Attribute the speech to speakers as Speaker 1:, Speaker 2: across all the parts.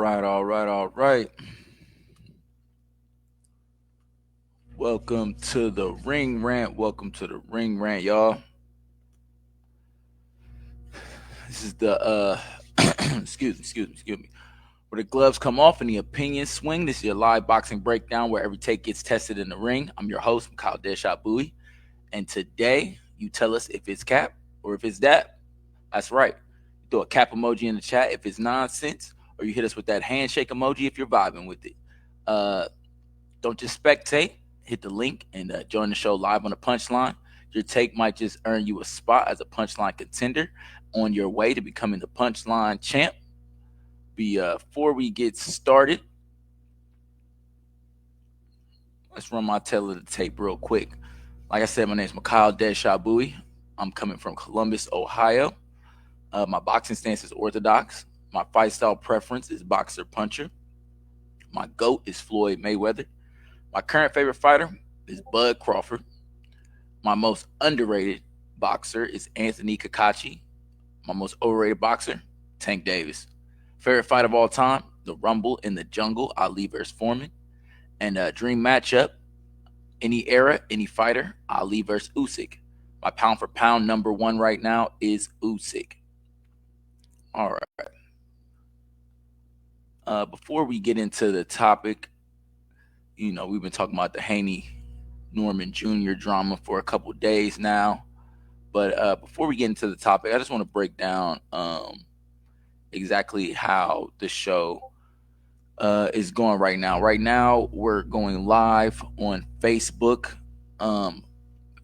Speaker 1: All right. Welcome to the Ring Rant. Welcome to the Ring Rant, y'all. This is the excuse me. Where the gloves come off and the opinions swing. This is your live boxing breakdown where every take gets tested in the ring. I'm your host, Kyle Deadshot Bowie, and today you tell us if it's cap or if it's that. That's right. You throw a cap emoji in the chat if it's nonsense, or you hit us with that handshake emoji if you're vibing with it. Uh, Don't just spectate. Hit the link and join the show live on the Punchline. Your take might just earn you a spot as a Punchline contender on your way to becoming the Punchline champ. Before we get started, let's run my tail of the tape real quick. Like I said, my name is Mikhail Deadshot Bowie. I'm coming from Columbus, Ohio. My boxing stance is orthodox. My fight style preference is boxer puncher. My GOAT is Floyd Mayweather. My current favorite fighter is Bud Crawford. My most underrated boxer is Anthony Kakachi. My most overrated boxer, Tank Davis. Favorite fight of all time, the Rumble in the Jungle, Ali versus Foreman. And dream matchup, any era, any fighter, Ali versus Usyk. My pound for pound number one right now is Usyk. All right. Before we get into the topic, we've been talking about the Haney Norman Jr. drama for a couple days now. But before we get into the topic, I just want to break down exactly how the show is going right now. Right now, we're going live on Facebook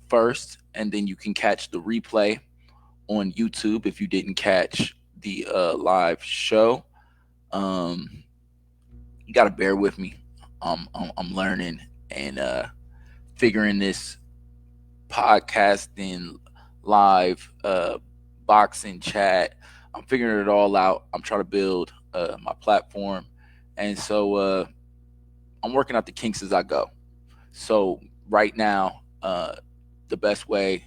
Speaker 1: first, and then you can catch the replay on YouTube if you didn't catch the live show. You got to bear with me. I'm learning and figuring this podcasting live boxing chat. I'm figuring it all out. I'm trying to build my platform, and so I'm working out the kinks as I go. So right now, the best way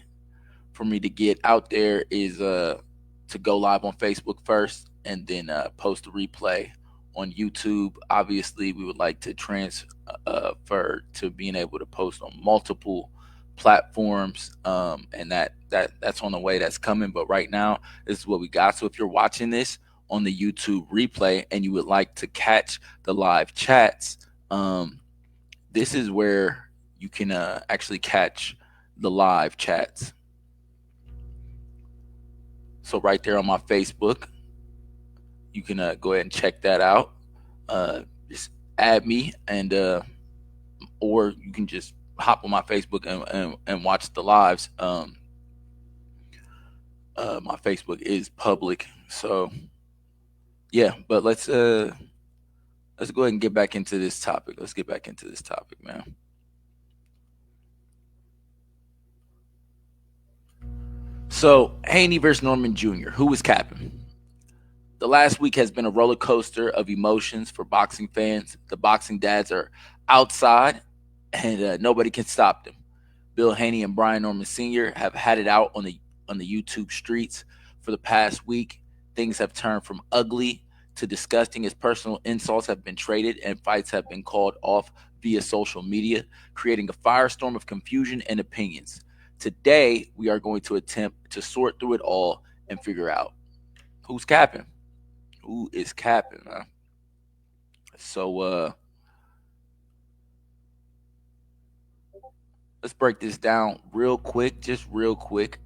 Speaker 1: for me to get out there is to go live on Facebook first, and then post a replay on YouTube. Obviously, we would like to transfer to being able to post on multiple platforms, and that's on the way. That's coming. But right now, this is what we got. So if you're watching this on the YouTube replay and you would like to catch the live chats, this is where you can actually catch the live chats. So right there on my Facebook, you can go ahead and check that out. Just add me, and or you can just hop on my Facebook and watch the lives. My Facebook is public, so yeah. But let's go ahead and get back into this topic. Let's get back into this topic, man. So Haney versus Norman Jr. Who was capping? The last week has been a roller coaster of emotions for boxing fans. The boxing dads are outside, and nobody can stop them. Bill Haney and Brian Norman Sr. have had it out on the YouTube streets for the past week. Things have turned from ugly to disgusting as personal insults have been traded and fights have been called off via social media, creating a firestorm of confusion and opinions. Today, we are going to attempt to sort through it all and figure out who's capping. Who is capping, man? So let's break this down real quick, just real quick.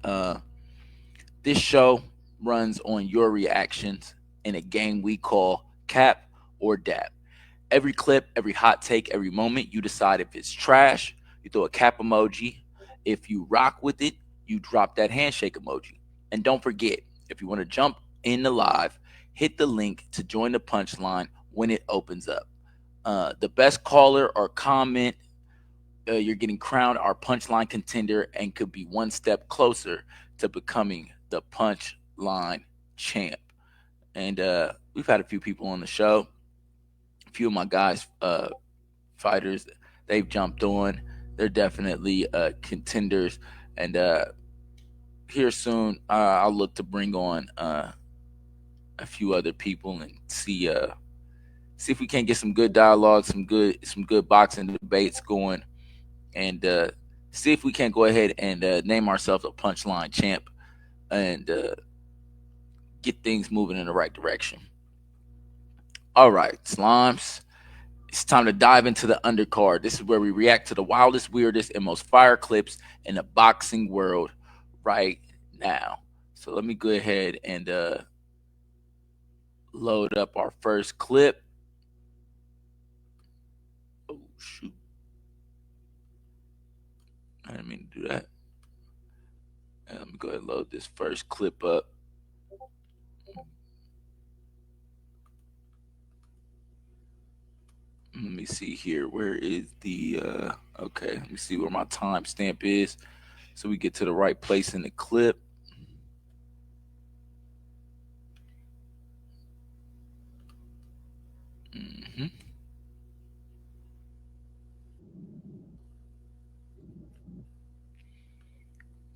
Speaker 1: This show runs on your reactions in a game we call Cap or Dap. Every clip, every hot take, every moment, you decide if it's trash, you throw a cap emoji. If you rock with it, you drop that handshake emoji. And don't forget, if you want to jump in the live, hit the link to join the punchline when it opens up. The best caller or comment, you're getting crowned our punchline contender and could be one step closer to becoming the punchline champ. And we've had a few people on the show. A few of my guys, fighters, they've jumped on. They're definitely contenders. And here soon, I'll look to bring on a few other people and see see if we can't get some good dialogue, some good boxing debates going, and see if we can't go ahead and name ourselves a punchline champ and get things moving in the right direction. All right, slimes. It's time to dive into the undercard. This is where we react to the wildest, weirdest, and most fire clips in the boxing world right now. So let me go ahead and load up our first clip. Oh, shoot. I didn't mean to do that. And let me go ahead and load this first clip up. Let me see here. Where is the okay, let me see where my timestamp is so we get to the right place in the clip. Mm-hmm.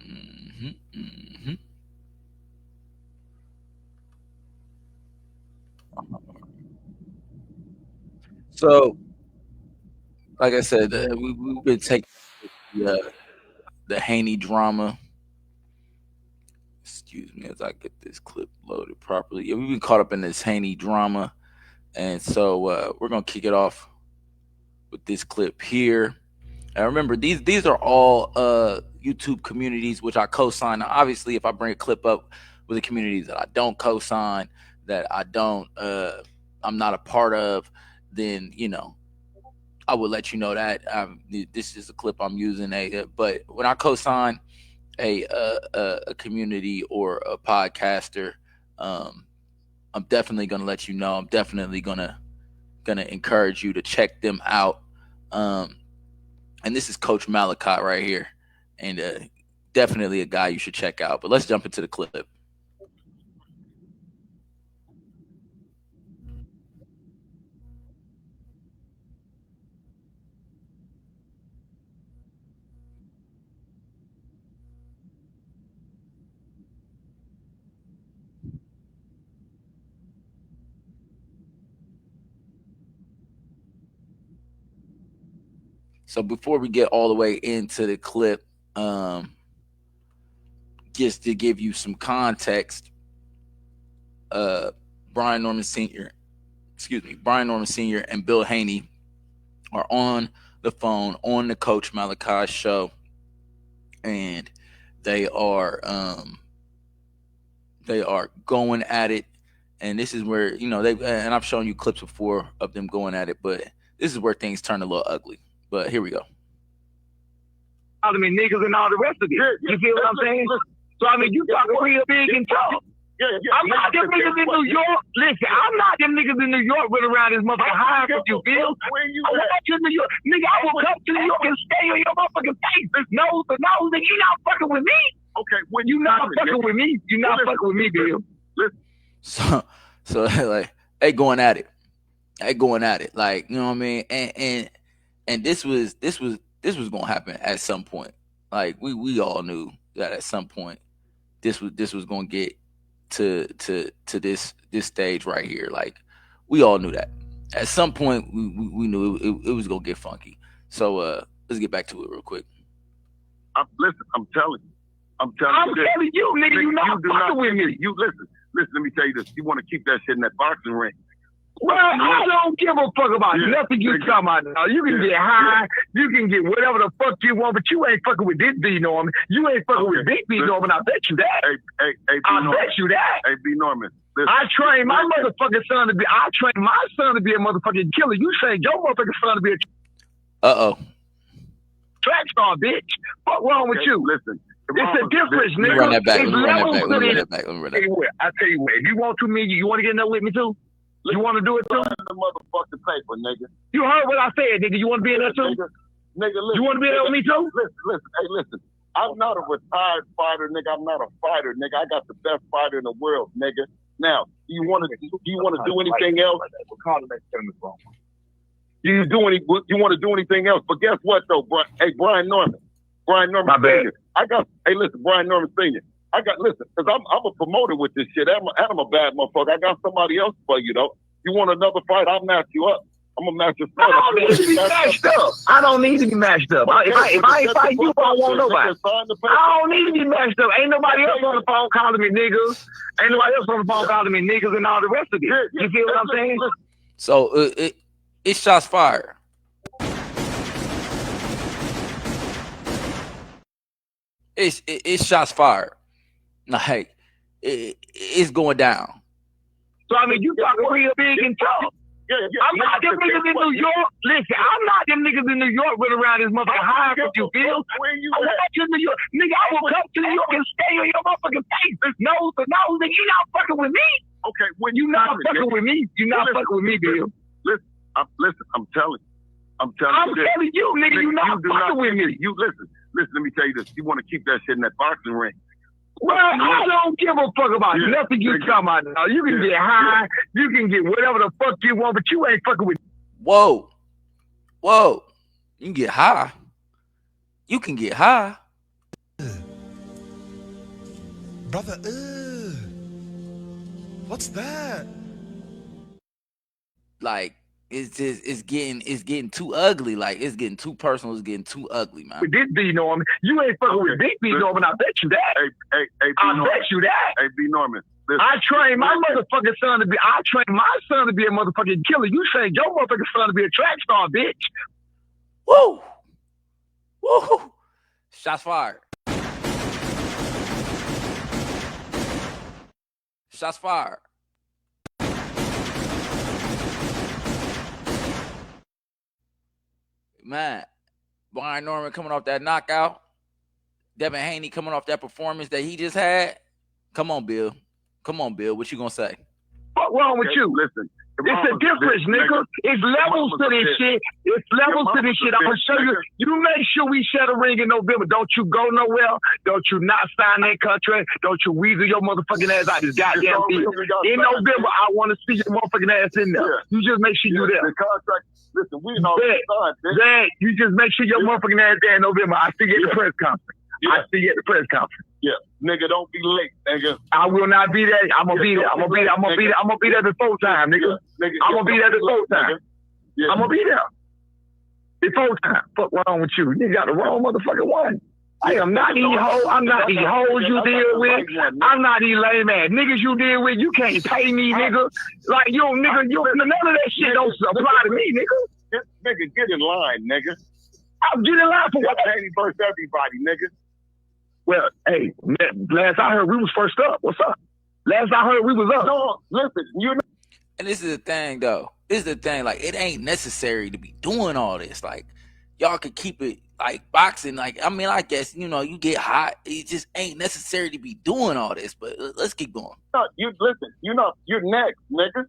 Speaker 1: Mm-hmm. Mm-hmm. So, like I said, we've been taking the Haney drama. Excuse me as I get this clip loaded properly. Yeah, we've been caught up in this Haney drama, and so we're gonna kick it off with this clip here. And remember, these are all YouTube communities which I co-sign. Now, obviously, if I bring a clip up with the communities that I don't co-sign, that I don't, I'm not a part of, then I would let you know that this is a clip I'm using. But when I co-sign a community or a podcaster, I'm definitely gonna let you know. I'm definitely gonna encourage you to check them out. And this is Coach Malachi right here, and definitely a guy you should check out. But let's jump into the clip. So before we get all the way into the clip, just to give you some context, uh, Brian Norman Sr. Brian Norman Sr. and Bill Haney are on the phone on the Coach Malachi show, and they are going at it. And this is where and I've shown you clips before of them going at it, but this is where things turn a little ugly. But here we go.
Speaker 2: I mean, niggas and all the rest of it. You feel what I'm saying? So I mean, you talking real big and tough. I'm not them niggas in New York. Listen, I'm not them niggas in New York running around this motherfucker high for you, Bill. I want you in New York. Nigga, I will come to New York and stay on your motherfucking face. Nose to nose, and you not fucking with me. Okay, when you not fucking with me, you not fucking with me, Bill.
Speaker 1: So like, they going at it. Like, you know what I mean? And this was gonna happen at some point. Like we all knew that at some point this was gonna get to this stage right here. Like, we all knew that at some point we knew it was gonna get funky. So let's get back to it real quick.
Speaker 3: Listen, I'm telling you,
Speaker 2: nigga, you not fucking with me.
Speaker 3: You listen, let me tell you this. You want to keep that shit in that boxing ring.
Speaker 2: Well, I don't give a fuck about nothing you talking about now. You can get high, you can get whatever the fuck you want, but you ain't fucking with this B Norman. You ain't fucking with Big B Norman. I bet you that.
Speaker 3: Hey,
Speaker 2: I bet you that.
Speaker 3: Hey, B Norman. Listen.
Speaker 2: I train my motherfucking son to be. I train my son to be a motherfucking killer. You train your motherfucking son to be a track star, bitch. What's wrong with you?
Speaker 3: Listen.
Speaker 2: It's a difference, nigga.
Speaker 1: Let me run that back.
Speaker 2: I tell you what, if you want $2 million, you want to get in there with me too? You want to do it too?
Speaker 3: The motherfucking paper, nigga.
Speaker 2: You heard what I said, nigga. You want to be in there too?
Speaker 3: Nigga, listen.
Speaker 2: You want to be in there with me too?
Speaker 3: Listen. I'm not a retired fighter, nigga. I'm not a fighter, nigga. I got the best fighter in the world, nigga. Now, you want to do anything else? You want to do anything else? But guess what though, Brian Norman. Brian Norman Sr. Brian Norman Sr. Because I'm a promoter with this shit. I'm a bad motherfucker. I got somebody else for you, though. You want another fight? I'll match you up. I'm gonna match your
Speaker 2: son. I don't need to be matched up. I don't need to be matched up. Okay, if I ain't fighting you, I don't want nobody. I don't need to be matched up. Ain't nobody else on the phone calling me niggas. Ain't nobody else on the phone calling me niggas and all the rest of it. You feel what I'm saying?
Speaker 1: So it's shots fired. It's shots fired. Like it's going down.
Speaker 2: So I mean, you talking real big and tough. I'm not them niggas in New York. Listen, I'm not them niggas in New York running around this motherfucker high if you feel. I'm not in New York. Nigga, I will come to New York and stay on your motherfucking face. Nose to nose, nigga. You not fucking with me.
Speaker 3: Okay, when
Speaker 2: you not fucking with me, you not fucking with me, Bill.
Speaker 3: Listen, I'm telling you.
Speaker 2: I'm telling you, nigga, you not fucking with me.
Speaker 3: You listen, let me tell you this. You want to keep that shit in that boxing ring.
Speaker 2: Well, I don't give a fuck about nothing you talking about now. You can get high, you can get whatever the fuck you want, but you ain't fucking with.
Speaker 1: Whoa. You can get high. You can get high.
Speaker 4: Brother, what's that?
Speaker 1: Like, it's getting too ugly. Like, it's getting too personal. It's getting too ugly, man.
Speaker 2: With this B Norman, you ain't fucking with Big B Norman. I bet you that.
Speaker 3: Hey,
Speaker 2: I bet you that.
Speaker 3: Hey, B Norman. Listen.
Speaker 2: I train my motherfucking son to be. I train my son to be a motherfucking killer. You train your motherfucking son to be a track star, bitch.
Speaker 1: Woo! Shots fired. Shots fired. Man, Brian Norman coming off that knockout. Devin Haney coming off that performance that he just had. Come on, Bill. What you gonna say?
Speaker 2: What's wrong with you?
Speaker 3: Listen.
Speaker 2: It's a difference, nigga. It's levels to this shit. I'm gonna show you. You make sure we share the ring in November. Don't you go nowhere. Don't you not sign that contract. Don't you weasel your motherfucking ass out this goddamn deal. In November, I want to see your motherfucking ass in there. You just make sure you there.
Speaker 3: The contract. Listen, we know
Speaker 2: Zach, you just make sure your motherfucking ass there in November. I see you at the press conference. I see you at the press conference.
Speaker 3: Yeah, nigga, don't be late, nigga.
Speaker 2: I will not be there. I'm gonna be there. I'm gonna be there before time, nigga. I'm gonna be there before time. I'm gonna be there before time. Fuck wrong with you? You got the wrong motherfucking one. I am not these hoes. I'm not these hoes you deal with. I'm not these lame ass niggas you deal with. You can't pay me, nigga. Like you, nigga, none of that shit don't apply to me, nigga.
Speaker 3: Nigga, get in line, nigga.
Speaker 2: I'm getting in line for what?
Speaker 3: Haney versus everybody, nigga.
Speaker 2: Well, hey, last I heard we was first up. What's up? Last I heard we was up.
Speaker 3: No, listen, you know.
Speaker 1: And this is the thing, though. Like, it ain't necessary to be doing all this. Like, y'all could keep it like boxing. Like, I mean, I guess, you know, you get hot. It just ain't necessary to be doing all this. But let's keep going.
Speaker 3: You listen, you're next, nigga.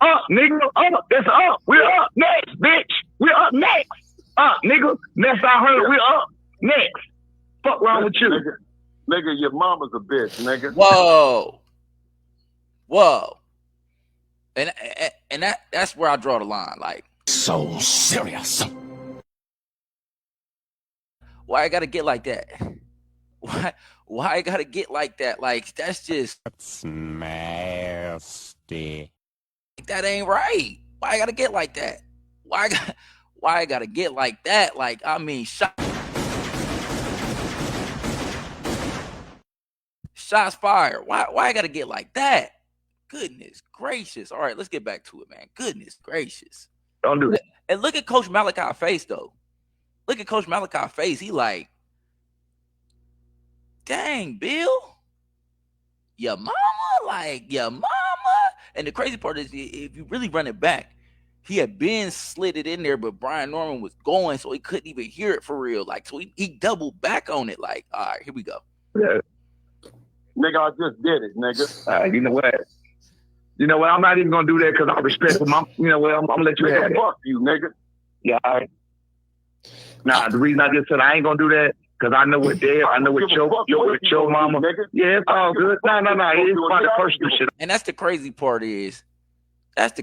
Speaker 2: Up, nigga. Up. That's up. We're up next, bitch. We're up next. Up, nigga. Next I heard, we're up next. Fuck wrong with you?
Speaker 3: Nigga, your mama's a bitch, nigga.
Speaker 1: Whoa. And that's where I draw the line. Like,
Speaker 4: so serious.
Speaker 1: Why I gotta get like that? Why I gotta get like that? Like, that's just
Speaker 4: nasty.
Speaker 1: That ain't right. Why I gotta get like that? Why I gotta get like that? Like, I mean, shots fired. Why I gotta get like that? Goodness gracious. All right, let's get back to it, man. Goodness gracious.
Speaker 2: Don't do that.
Speaker 1: And look at Coach Malachi's face, though. Look at Coach Malachi's face. He like, dang, Bill, your mama, like your mama. And the crazy part is, if you really run it back, he had been slid it in there, but Brian Norman was going, so he couldn't even hear it for real. Like, so he doubled back on it. Like, all right, here we go.
Speaker 2: Yeah.
Speaker 3: Nigga, I just did it, nigga.
Speaker 2: You know what? I'm not even gonna do that because I respect him. You know what? I'm gonna let you have it.
Speaker 3: Fuck you, nigga.
Speaker 2: Yeah, all right. Nah, the reason I just said I ain't gonna do that because I know what Dad, I know what your mama. Yeah, it's all good. No. It's about the personal shit.
Speaker 1: And that's the crazy part is. I ain't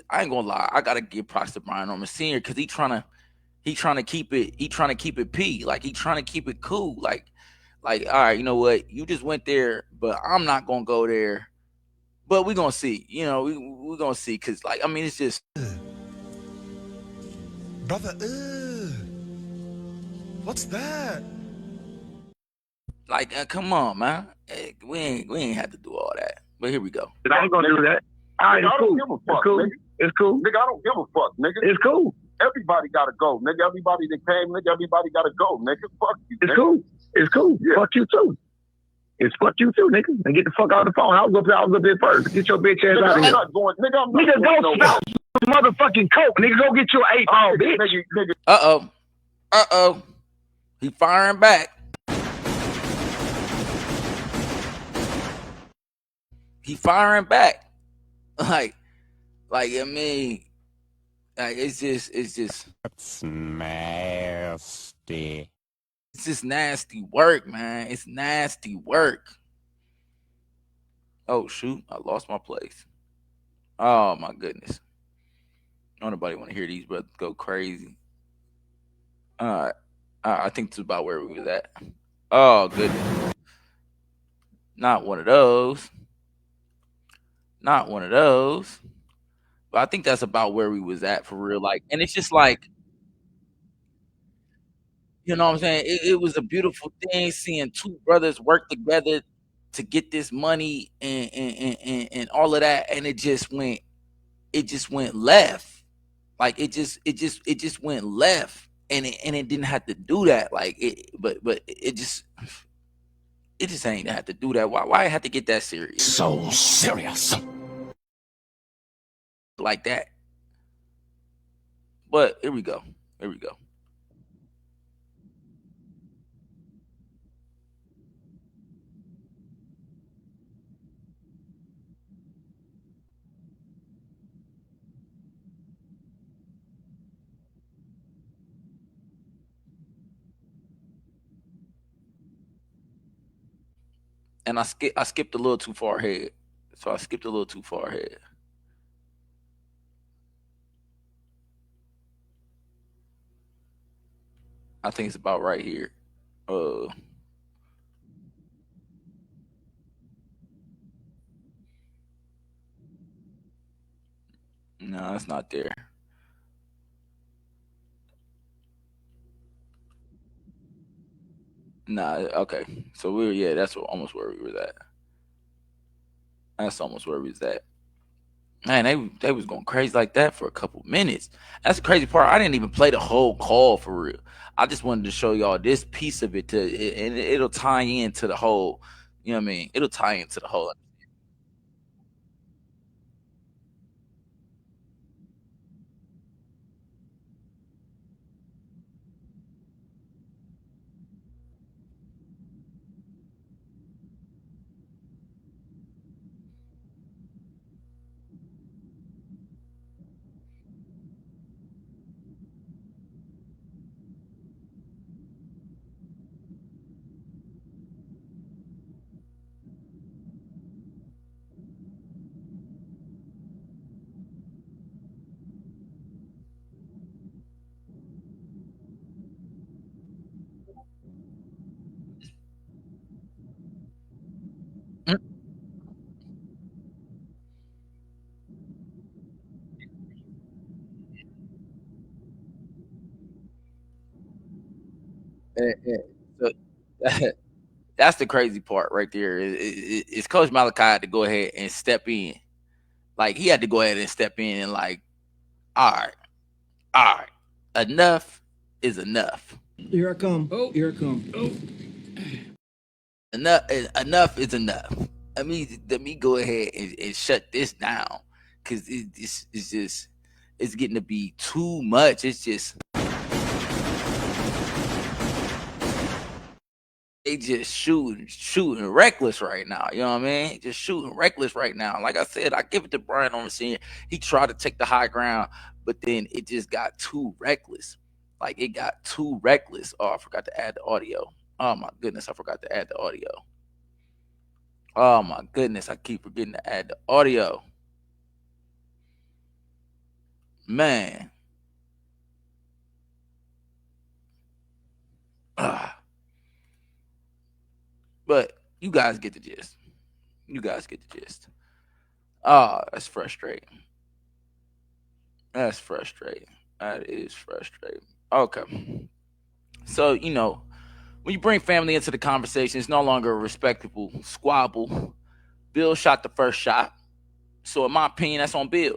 Speaker 1: gonna lie. I gotta give props to Brian Norman Sr. because he trying to keep it P. Like, he trying to keep it cool. Like, all right, you know what? You just went there, but I'm not gonna go there. but we're gonna see. You know, we're gonna see because, like, I mean, it's just
Speaker 4: Brother, what's that?
Speaker 1: like, come on, man. Hey, we ain't have to do all that. But here we go.
Speaker 2: I ain't gonna do that. All right,
Speaker 3: Nigga,
Speaker 2: it's
Speaker 3: I
Speaker 2: cool.
Speaker 3: don't give a fuck,
Speaker 2: It's cool.
Speaker 3: nigga.
Speaker 2: It's cool.
Speaker 3: Nigga, I don't give a fuck, nigga.
Speaker 2: It's cool.
Speaker 3: Everybody gotta go, nigga. Everybody that came, nigga, everybody gotta go, nigga. Fuck you,
Speaker 2: It's
Speaker 3: nigga.
Speaker 2: cool. It's cool. Yeah. Fuck you too. It's fuck you too, nigga. And get the fuck out of the phone. I was up there first. Get your bitch ass
Speaker 3: Nigga,
Speaker 2: out of
Speaker 3: I'm
Speaker 2: here.
Speaker 3: not going, nigga, I'm not
Speaker 2: Nigga,
Speaker 3: going
Speaker 2: go
Speaker 3: nowhere.
Speaker 2: smoke motherfucking coke. Nigga, go get your 8-ball, bitch.
Speaker 3: Nigga.
Speaker 1: Uh-oh. He firing back. He firing back. Like, I mean, like, it's just
Speaker 5: That's nasty.
Speaker 1: it's just nasty work, man. It's nasty work. Oh shoot, I lost my place. Oh my goodness. Don't nobody want to hear these brothers go crazy. All right. I think it's about where we was at. Oh goodness. Not one of those. Not one of those. But I think that's about where we was at for real. Like, and it's just like, you know what I'm saying? It was a beautiful thing seeing two brothers work together to get this money and all of that. And it just went left. Like it just went left. And it didn't have to do that. Like but it just ain't have to do that. Why it had to get that serious
Speaker 4: So serious.
Speaker 1: like that? But here we go. Here we go. And I skipped a little too far ahead. So I skipped a little too far ahead. I think it's about right here. Uh no, it's not there. Nah, okay. So that's almost where we was at. That's almost where we was at. Man, they was going crazy like that for a couple minutes. That's the crazy part. I didn't even play the whole call for real. I just wanted to show y'all this piece of it and it'll tie into the whole. You know what I mean? It'll tie into the whole. Mm, So that's the crazy part right there. It's Coach Malachi had to go ahead and step in. Like he had to go ahead and step in and like, all right, all right, enough is enough.
Speaker 6: Here I come. Oh, here I come. Oh.
Speaker 1: Enough is enough. Let me go ahead and shut this down because it's just it's getting to be too much. It's just they just shooting reckless right now. You know what I mean? Just shooting reckless right now. Like I said, I give it to Brian on the scene. He tried to take the high ground, but then it just got too reckless. Like it got too reckless. Oh, I forgot to add the audio. Oh my goodness, I forgot to add the audio. Oh my goodness, I keep forgetting to add the audio. Man. Ah. But you guys get the gist. You guys get the gist. Oh, that's frustrating. That's frustrating. That is frustrating. Okay. So, when you bring family into the conversation, it's no longer a respectable squabble. Bill shot the first shot. So, in my opinion, that's on Bill.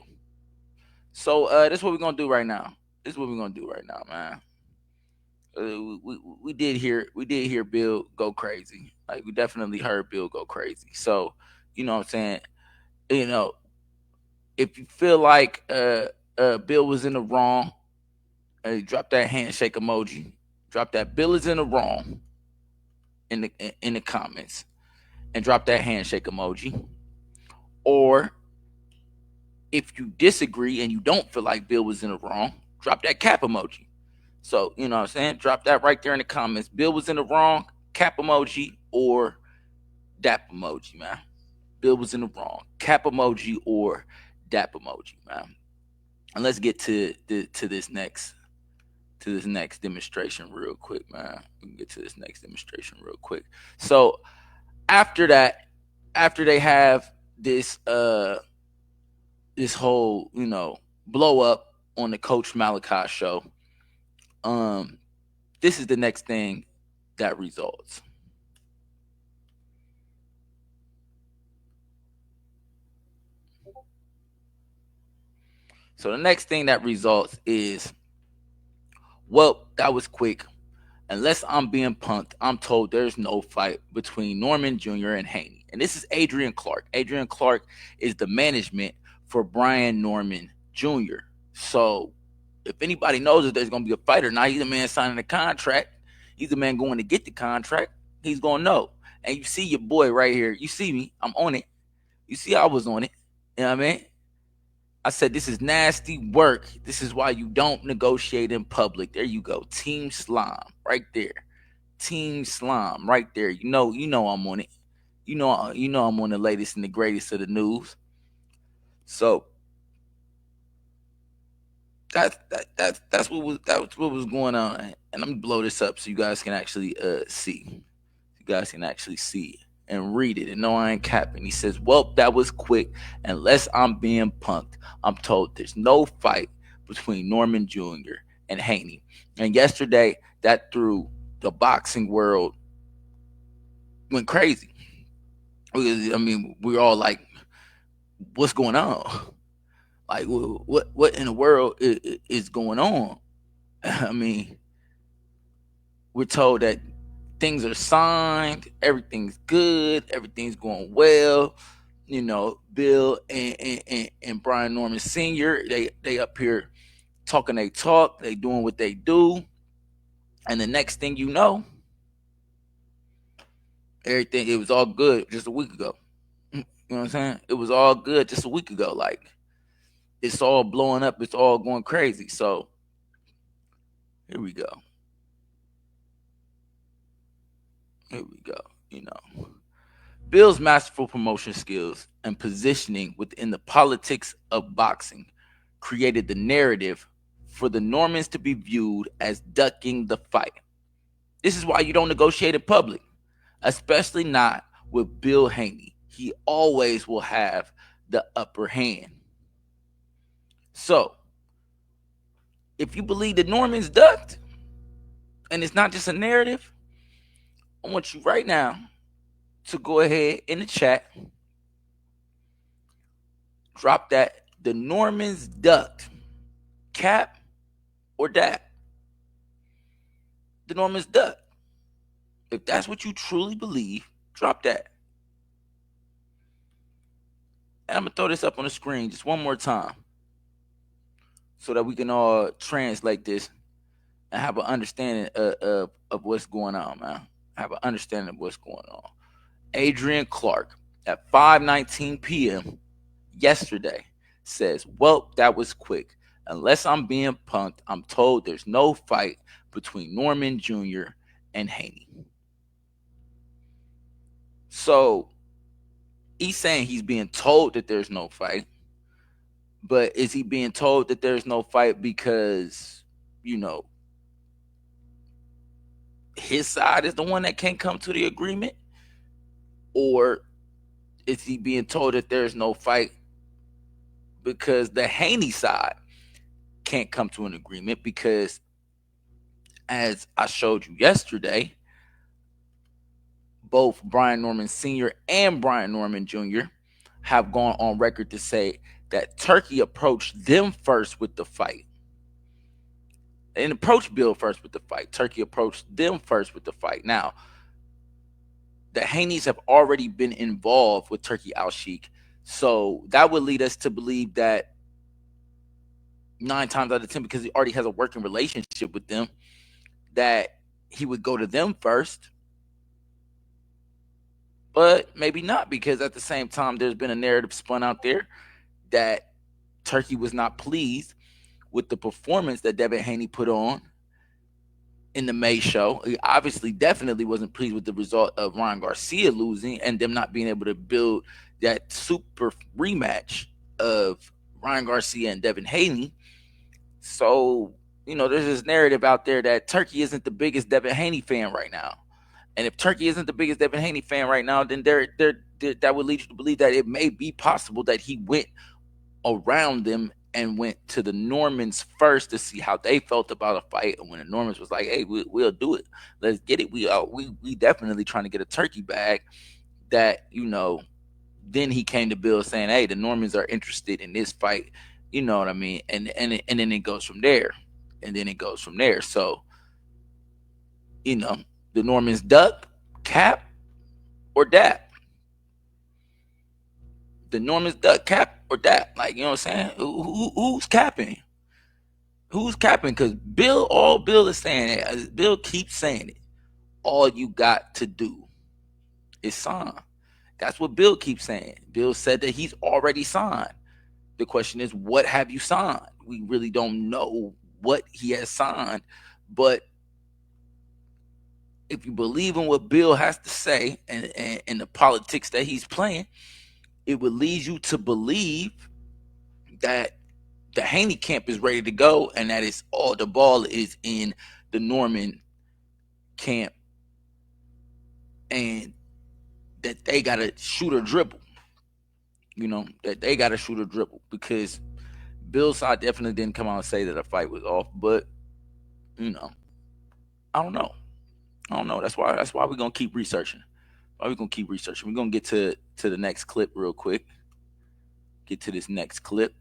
Speaker 1: So, this is what we're going to do right now. This is what we're going to do right now, man. We did hear Bill go crazy. Like, we definitely heard Bill go crazy. So, you know what I'm saying? You know, if you feel like Bill was in the wrong, drop that handshake emoji. Drop that Bill is in the wrong in the comments, and drop that handshake emoji. Or if you disagree and you don't feel like Bill was in the wrong, drop that cap emoji. So, you know what I'm saying? Drop that right there in the comments. Bill was in the wrong, cap emoji, or dap emoji, man. Bill was in the wrong, cap emoji or dap emoji, man. And let's get to this next demonstration real quick, man. We can get to this next demonstration real quick. So after that, after they have this whole blow up on the Coach Malachi show, um, this is the next thing that results. So the next thing that results is, well, that was quick. Unless I'm being punked, I'm told there's no fight between Norman Jr. and Haney. And this is Adrian Clark. Adrian Clark is the management for Brian Norman Jr. So if anybody knows that there's going to be a fight or not, he's the man signing the contract. He's the man going to get the contract. He's going to know. And you see your boy right here. You see me. I'm on it. You see I was on it. You know what I mean? I said, this is nasty work. This is why you don't negotiate in public. There you go. Team Slime right there. Team Slime right there. You know I'm on it. You know I'm on the latest and the greatest of the news. So that's what was going on. And I'm gonna blow this up so you guys can actually see. You guys can actually see it and read it and know I ain't capping. He says, well, that was quick. Unless I'm being punked, I'm told there's no fight between Norman Jr. and Haney. And yesterday, that threw the boxing world went crazy. I mean, we're all like, what's going on? Like, what in the world is going on? I mean, we're told that things are signed, everything's good, everything's going well. Bill and Brian Norman Sr., they up here talking they talk, they doing what they do. And the next thing you know, everything, it was all good just a week ago. You know what I'm saying? It was all good just a week ago. Like, it's all blowing up, it's all going crazy. So here we go. Here we go. Bill's masterful promotion skills and positioning within the politics of boxing created the narrative for the Normans to be viewed as ducking the fight. This is why you don't negotiate in public, especially not with Bill Haney. He always will have the upper hand. So, if you believe the Normans ducked, and it's not just a narrative, I want you right now to go ahead in the chat, drop that the Normans ducked, cap or dap. The Normans ducked. If that's what you truly believe, drop that. And I'm going to throw this up on the screen just one more time so that we can all translate this and have an understanding of what's going on, man. Have an understanding of what's going on. Adrian Clark at 5:19 p.m. yesterday says, well, that was quick. Unless I'm being punked, I'm told there's no fight between Norman Jr. and Haney. So he's saying he's being told that there's no fight. But is he being told that there's no fight because, his side is the one that can't come to the agreement? Or is he being told that there's no fight because the Haney side can't come to an agreement because, as I showed you yesterday, both Brian Norman Sr. and Brian Norman Jr. have gone on record to say that Turkey approached them first with the fight. And approached Bill first with the fight. Turkey approached them first with the fight. Now, the Haneys have already been involved with Turkey Al-Sheikh. So that would lead us to believe that 9 times out of 10, because he already has a working relationship with them, that he would go to them first. But maybe not, because at the same time, there's been a narrative spun out there that Turkey was not pleased with the performance that Devin Haney put on in the May show. He obviously definitely wasn't pleased with the result of Ryan Garcia losing and them not being able to build that super rematch of Ryan Garcia and Devin Haney. So, there's this narrative out there that Turkey isn't the biggest Devin Haney fan right now. And if Turkey isn't the biggest Devin Haney fan right now, then that would lead you to believe that it may be possible that he went around them and went to the Normans first to see how they felt about a fight. And when the Normans was like, "Hey, we'll do it. Let's get it. We definitely trying to get a turkey bag." That then he came to Bill saying, "Hey, the Normans are interested in this fight." You know what I mean? And then it goes from there. So, the Normans duck, cap, or dap. The Normans duck, cap, or dap. Like, you know what I'm saying? Who's capping? Who's capping? Because all Bill is saying it. Bill keeps saying it. All you got to do is sign. That's what Bill keeps saying. Bill said that he's already signed. The question is, what have you signed? We really don't know what he has signed. But if you believe in what Bill has to say and the politics that he's playing, it would lead you to believe that the Haney camp is ready to go and that it's all the ball is in the Norman camp and that they got to shoot or dribble. That they got to shoot or dribble, because Bill's side definitely didn't come out and say that a fight was off. But, I don't know. That's why we're going to keep researching. We're going to get to the next clip real quick. Get to this next clip.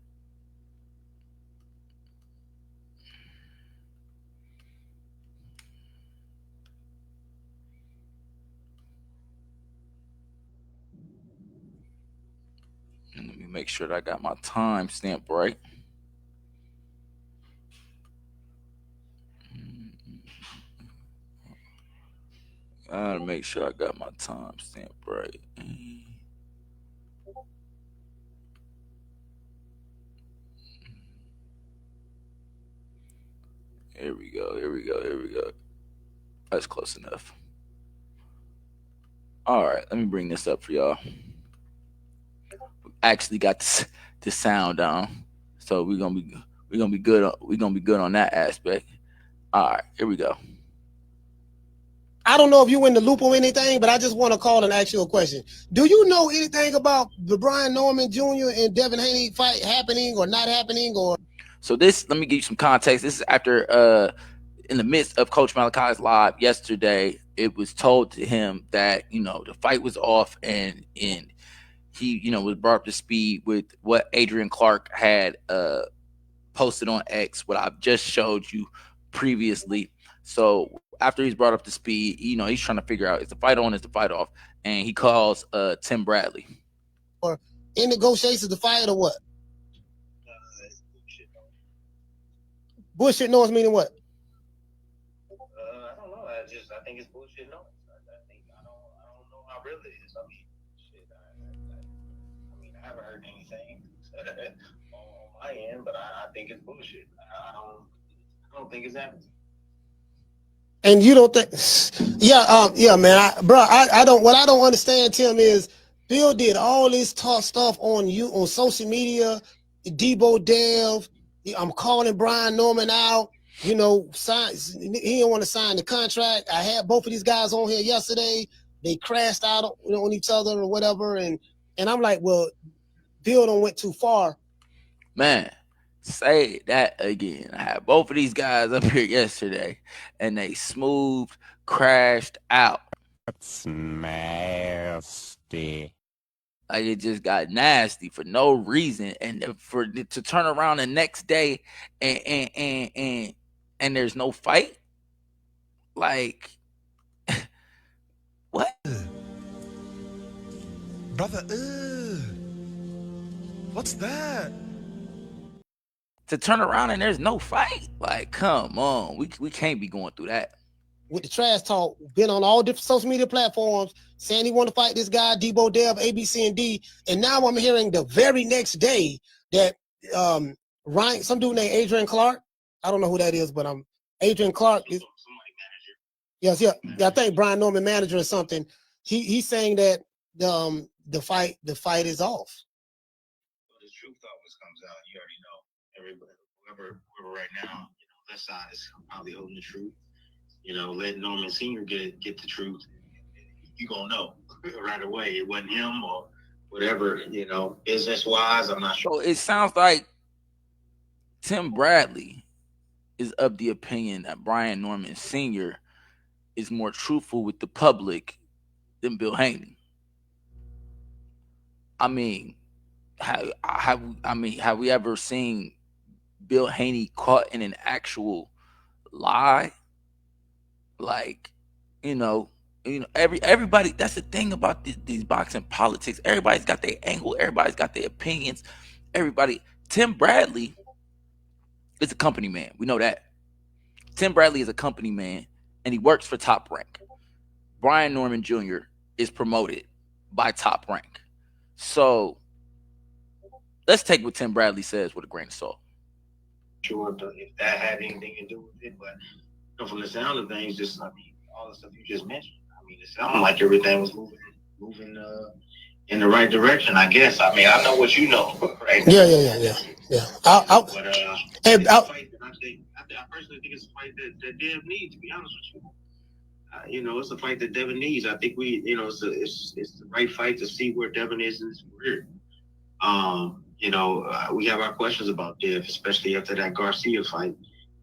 Speaker 1: And let me make sure that I got my time stamp right. I gotta make sure I got my time stamp right. Here we go. That's close enough. All right, let me bring this up for y'all. Actually got the sound on, so we're gonna be good. We're gonna be good on that aspect. All right, here we go.
Speaker 5: I don't know if you in the loop or anything, but I just want to call and ask you a question. Do you know anything about the Brian Norman Jr. and Devin Haney fight happening or not happening? Or
Speaker 1: so this, let me give you some context. This is after in the midst of Coach Malachi's live yesterday, it was told to him that the fight was off and he was brought up to speed with what Adrian Clark had posted on X, what I've just showed you previously. So after he's brought up to speed, he's trying to figure out, is the fight on, is the fight off? And he calls Tim Bradley.
Speaker 5: Or in negotiations to fight or what? Bullshit noise meaning what?
Speaker 7: I don't know. I think it's bullshit noise. I don't know how real it is. I mean, shit. I haven't heard anything on my end, but I think it's bullshit. I don't think it's happening.
Speaker 5: And you don't think? Yeah, man. I don't. What I don't understand, Tim, is Bill did all this tough stuff on social media. Debo Dev. I'm calling Brian Norman out. He don't want to sign the contract. I had both of these guys on here yesterday. They crashed out on each other or whatever, and I'm like, well, Bill don't went too far.
Speaker 1: Man, say that again. I had both of these guys up here yesterday, and they smooth crashed out.
Speaker 4: That's nasty.
Speaker 1: Like it just got nasty for no reason, and for it to turn around the next day and there's no fight. Like what?
Speaker 4: Brother, what's that?
Speaker 1: To turn around and there's no fight? Like come on, we can't be going through that.
Speaker 5: With the trash talk, been on all different social media platforms, saying he want to fight this guy, Debo Dev, A, B, C, and D. And now I'm hearing the very next day that Ryan, some dude named Adrian Clark, I don't know who that is, but Adrian Clark is, yes, yeah, I think Brian Norman manager or something. He's saying that the fight is off.
Speaker 7: So the truth always comes out. You already know. Everybody, whoever right now, that side is probably holding the truth. Let Norman Sr. get the truth. You gonna know right away. It wasn't him or whatever. Business wise, I'm not sure.
Speaker 1: So it sounds like Tim Bradley is of the opinion that Brian Norman Sr. is more truthful with the public than Bill Haney. I mean, have we ever seen Bill Haney caught in an actual lie? Like, you know, everybody. That's the thing about these boxing politics. Everybody's got their angle. Everybody's got their opinions. Everybody. Tim Bradley is a company man. We know that. Tim Bradley is a company man, and he works for Top Rank. Brian Norman Jr. is promoted by Top Rank. So let's take what Tim Bradley says with a grain of salt.
Speaker 7: Sure if that had anything to do with it, but from the sound of things, just all the stuff you just mentioned. It sounded like everything was moving in the right direction. I guess. I know what you know, right?
Speaker 5: Yeah.
Speaker 7: I personally think it's a fight that Dev needs. To be honest with you. It's a fight that Devin needs. I think it's the right fight to see where Devin is in his career. We have our questions about Dev, especially after that Garcia fight,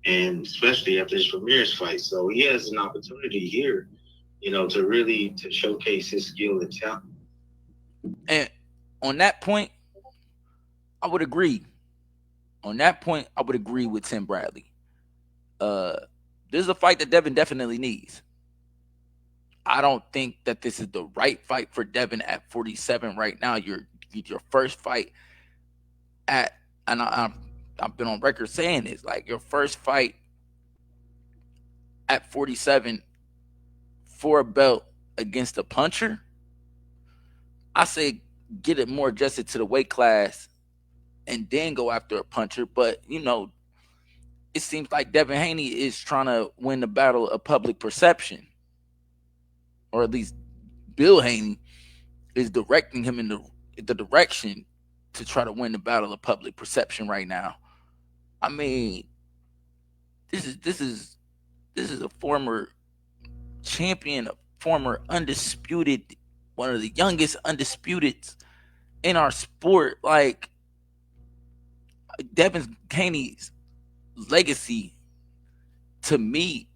Speaker 7: and especially after his Ramirez fight. So he has an opportunity here, to really showcase his skill and talent.
Speaker 1: And on that point, I would agree. On that point, I would agree with Tim Bradley. This is a fight that Devin definitely needs. I don't think that this is the right fight for Devin at 47 right now. Your first fight at, and I've been on record saying this, like your first fight at 47 for a belt against a puncher. I say get it more adjusted to the weight class and then go after a puncher. But it seems like Devin Haney is trying to win the battle of public perception, or at least Bill Haney is directing him in the direction to try to win the battle of public perception right now. I mean, this is a former champion, a former undisputed, one of the youngest undisputeds in our sport. Like Devin Haney's legacy, to me,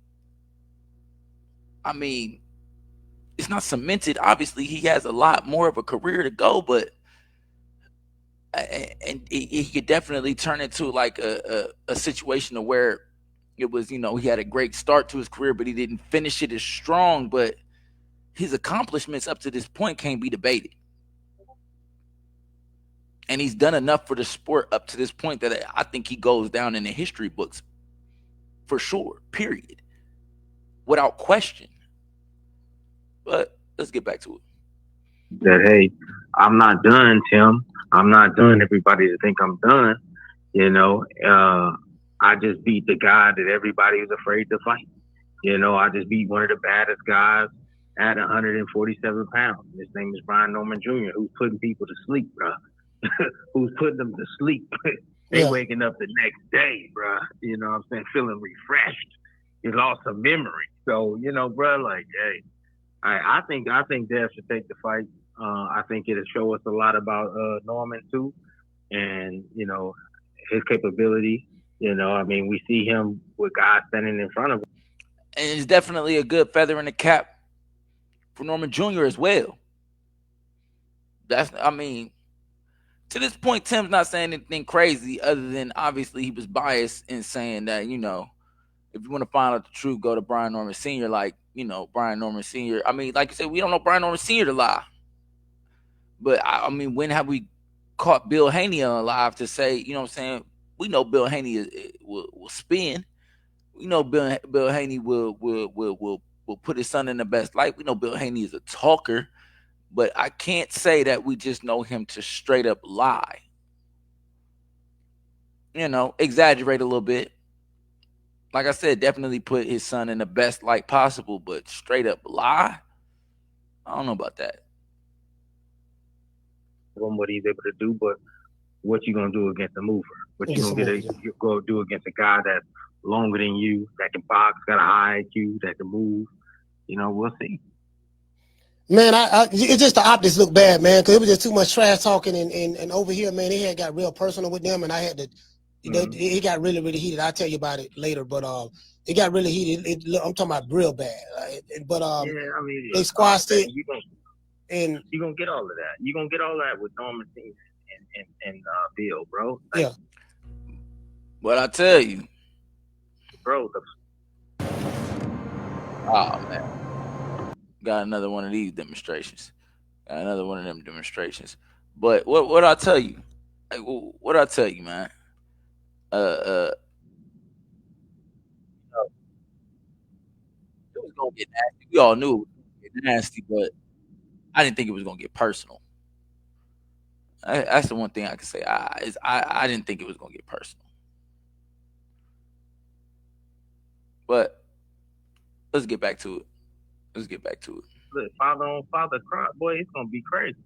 Speaker 1: it's not cemented. Obviously, he has a lot more of a career to go, but and he could definitely turn into like a situation of where it was, he had a great start to his career, but he didn't finish it as strong. But his accomplishments up to this point can't be debated. And he's done enough for the sport up to this point that I think he goes down in the history books for sure, period, without question. But let's get back to it.
Speaker 2: That, hey, I'm not done, Tim. I'm not done. Everybody to think I'm done. I just beat the guy that everybody was afraid to fight. I just beat one of the baddest guys at 147 pounds. His name is Brian Norman Jr., who's putting people to sleep, bro. Who's putting them to sleep. They waking up the next day, bro. You know what I'm saying? Feeling refreshed. You lost some memory. So, bro, like, hey, I think Dev should take the fight. I think it'll show us a lot about Norman too. And, his capabilities. You know, I mean, we see him with guys standing in front of him.
Speaker 1: And it's definitely a good feather in the cap for Norman Jr. as well. I mean, to this point, Tim's not saying anything crazy other than obviously he was biased in saying that, you know, if you want to find out the truth, go to Brian Norman Sr. Like, you know, Brian Norman Sr. I mean, like you said, we don't know Brian Norman Sr. to lie. But I mean, when have we caught Bill Haney alive to say, you know what I'm saying? We know Bill Haney will spin. We know Bill Haney will put his son in the best light. We know Bill Haney is a talker, but I can't say that we just know him to straight up lie. You know, exaggerate a little bit. Like I said, definitely put his son in the best light possible, but straight up lie? I don't know about that.
Speaker 2: What he's able to do, but what you gonna do against a mover? What you gonna go do against a guy that's longer than you, that can box, got a high IQ, that can move? You know, we'll see.
Speaker 5: Man, it's just the optics look bad, man, because it was just too much trash talking, and over here, man, it had got real personal with them, and I had to, it got really, really heated. I'll tell you about it later, but it got really heated. I'm talking about real bad, but
Speaker 2: yeah, I mean,
Speaker 5: they squashed it.
Speaker 2: And you're gonna get all of that. You're gonna get all that with Norman and Bill, bro. Like,
Speaker 1: yeah. But I tell you,
Speaker 2: bro.
Speaker 1: Oh man, got another one of these demonstrations. Got another one of them demonstrations. But what I tell you? What I tell you, man? It was gonna get nasty. We all knew it was gonna get nasty, but I didn't think it was gonna get personal. That's the one thing I can say. I didn't think it was gonna get personal. But let's get back to it.
Speaker 2: Look, father on father cry, boy, it's gonna be crazy.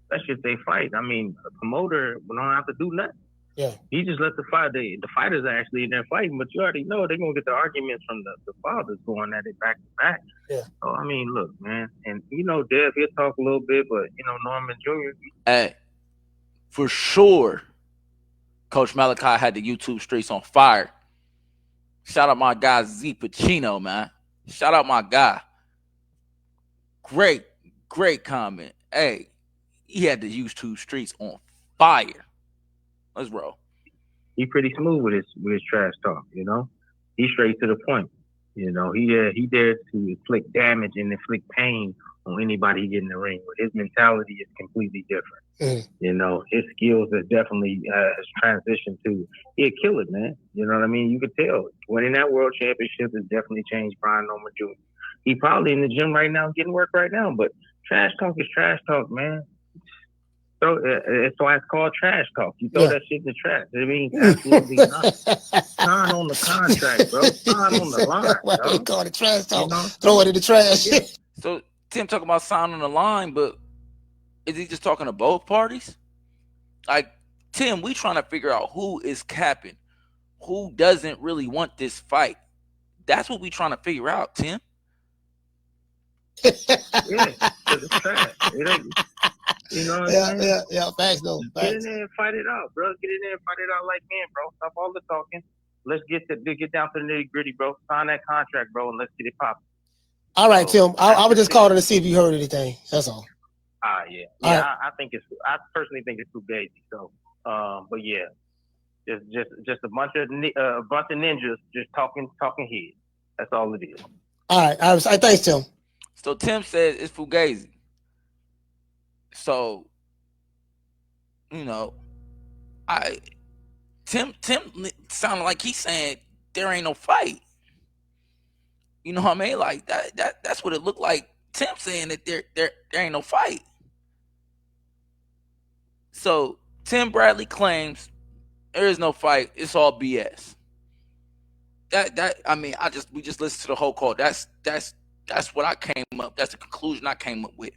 Speaker 2: That's just they fight. I mean, a promoter don't have to do nothing.
Speaker 5: Yeah.
Speaker 2: He just let the fighters are actually in there fighting, but you already know they're gonna get the arguments from the fathers going at it back to back.
Speaker 5: Yeah.
Speaker 2: So I mean, look, man, and you know, Dev, he'll talk a little bit, but you know, Norman Jr.
Speaker 1: Hey, for sure, Coach Malachi had the YouTube streets on fire. Shout out my guy Z Pacino, man. Shout out my guy. Great comment. Hey, he had the YouTube streets on fire. Let's roll.
Speaker 2: He pretty smooth with his trash talk, you know. He's straight to the point. You know, he dares to inflict damage and inflict pain on anybody he get in the ring with. His mentality is completely different. You know, his skills have definitely has transitioned to he'll kill it, man. You know what I mean? You could tell winning that world championship has definitely changed Brian Norman Jr. He probably in the gym right now getting work right now, but trash talk is trash talk, man. So it's why it's called trash talk. You throw that shit in the trash. It means absolutely nothing. Sign on the contract, bro. Sign on the line.
Speaker 5: Why they call it trash talk?
Speaker 2: You know?
Speaker 5: Throw it in the trash.
Speaker 2: Yeah.
Speaker 1: So Tim talking about signing on the line, but is he just talking to both parties? Like, Tim, we trying to figure out who is capping, who doesn't really want this fight. That's what we trying to figure out, Tim.
Speaker 2: Yeah, it's trash. It ain't. You know what I'm saying?
Speaker 5: Yeah, facts though.
Speaker 2: Get in there and fight it out, bro. Get in there and fight it out like men, bro. Stop all the talking. Let's get down to the nitty gritty, bro. Sign that contract, bro, and let's get it popping.
Speaker 5: All right, Tim. I was just calling to see if you heard anything. That's all.
Speaker 2: Yeah. Right. I personally think it's too basic. So, but yeah, just a bunch of ninjas just talking heads. That's all it is.
Speaker 5: All right. Thanks, Tim.
Speaker 1: So Tim says it's fugazi. So, you know, Tim sounded like he's saying there ain't no fight. You know what I mean? Like that's what it looked like. Tim saying that there ain't no fight. So Tim Bradley claims there is no fight. It's all BS. We just listened to the whole call. That's what I came up. That's the conclusion I came up with.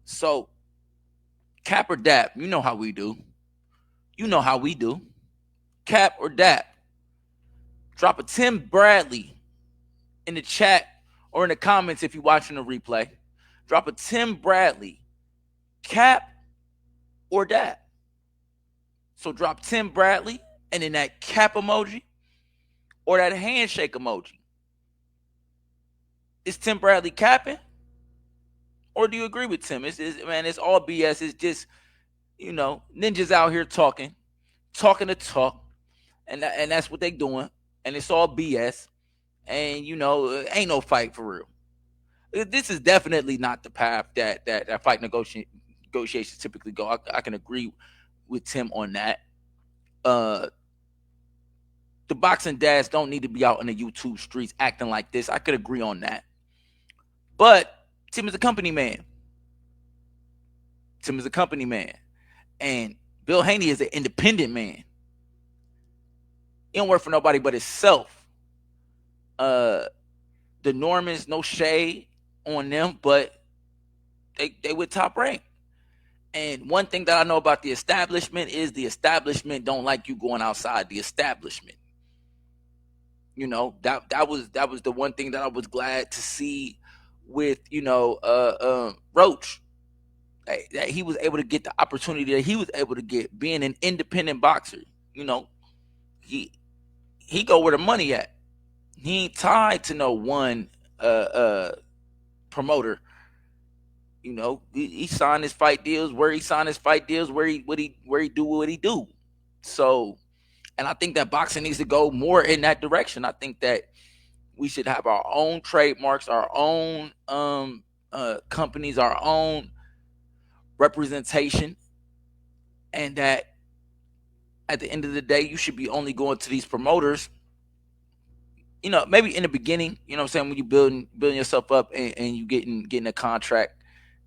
Speaker 1: So, cap or dap, you know how we do. Cap or dap. Drop a Tim Bradley in the chat or in the comments if you're watching the replay. Drop a Tim Bradley. Cap or dap. So drop Tim Bradley and then that cap emoji or that handshake emoji. Is Tim Bradley capping? Or do you agree with Tim? Man, it's all BS. It's just, ninjas out here talking the talk, and that's what they doing, and it's all BS, and ain't no fight for real. This is definitely not the path that fight negotiations typically go. I can agree with Tim on that. The boxing dads don't need to be out in the YouTube streets acting like this. I could agree on that. But Tim is a company man. And Bill Haney is an independent man. He don't work for nobody but himself. The Normans, no shade on them, but they with Top Rank. And one thing that I know about the establishment is the establishment don't like you going outside the establishment. That was the one thing that I was glad to see with Roach. That he was able to get the opportunity that he was able to get being an independent boxer. He go where the money at. He ain't tied to no one promoter. He signed his fight deals where he signed his fight deals, where he do what he do. So, and I think that boxing needs to go more in that direction. I think that we should have our own trademarks, our own companies, our own representation, and that at the end of the day, you should be only going to these promoters. Maybe in the beginning, what I'm saying, when you building yourself up and you getting a contract,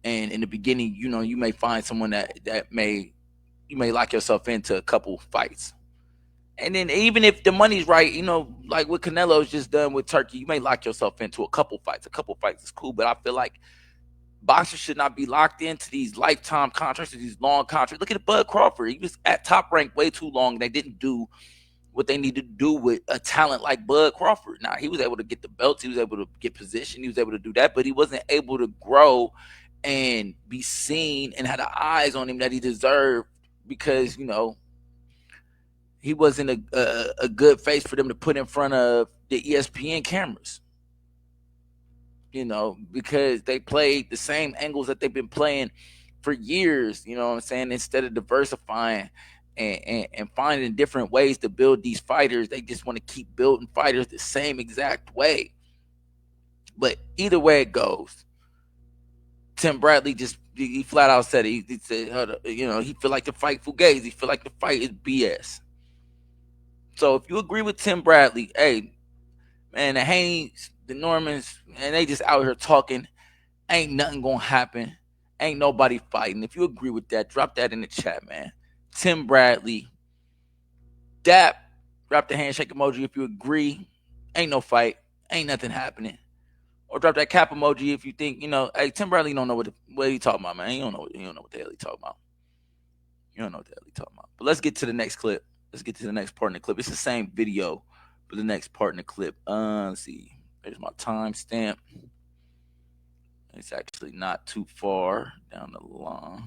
Speaker 1: and in the beginning, you may find someone that you may lock yourself into a couple fights. And then even if the money's right, like what Canelo's just done with Turkey, you may lock yourself into a couple fights. A couple fights is cool, but I feel like boxers should not be locked into these lifetime contracts or these long contracts. Look at Bud Crawford. He was at Top Rank way too long. They didn't do what they needed to do with a talent like Bud Crawford. Now, he was able to get the belts. He was able to get position. He was able to do that, but he wasn't able to grow and be seen and had the eyes on him that he deserved because, he wasn't a good face for them to put in front of the ESPN cameras. Because they played the same angles that they've been playing for years, you know what I'm saying? Instead of diversifying and finding different ways to build these fighters, they just want to keep building fighters the same exact way. But either way it goes, Tim Bradley he flat out said it. He said, he feel like the fight fugazi. He feel like the fight is BS. So if you agree with Tim Bradley, hey, man, the Haneys, the Normans, and they just out here talking. Ain't nothing gonna happen. Ain't nobody fighting. If you agree with that, drop that in the chat, man. Tim Bradley, Dap, drop the handshake emoji if you agree. Ain't no fight. Ain't nothing happening. Or drop that cap emoji if you think, hey, Tim Bradley don't know what he talking about, man. You don't know what the hell he talking about. You don't know what the hell he talking about. But let's get to the next clip. Let's get to the next part in the clip. It's the same video, but the next part in the clip. Let's see. There's my timestamp. It's actually not too far down the line.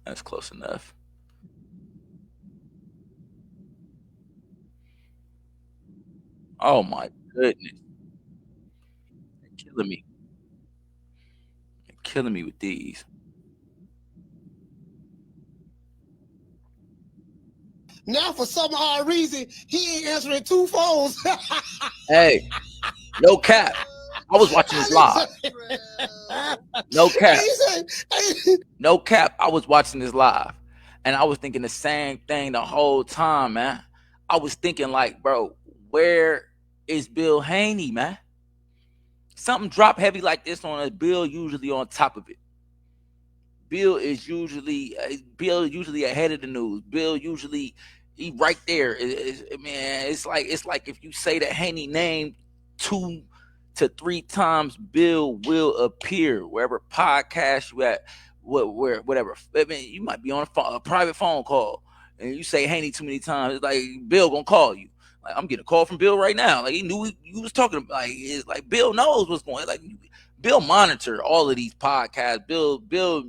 Speaker 1: That's close enough. Oh my goodness. They're killing me. They're killing me with these.
Speaker 5: Now, for some odd reason, he ain't answering 2 phones.
Speaker 1: Hey, no cap. I was watching this live. No cap. No cap. I was watching this live. And I was thinking the same thing the whole time, man. I was thinking like, bro, where is Bill Haney, man? Something drop heavy like this on us, Bill usually on top of it. Bill usually ahead of the news. Bill usually he right there. It's like if you say the Haney name 2 to 3 times, Bill will appear wherever podcast you at, whatever. You might be on a private phone call and you say Haney too many times. It's like Bill gonna call you. Like I'm getting a call from Bill right now. Like he knew you was talking about. Like it's like Bill knows what's going on. Like Bill monitor all of these podcasts. Bill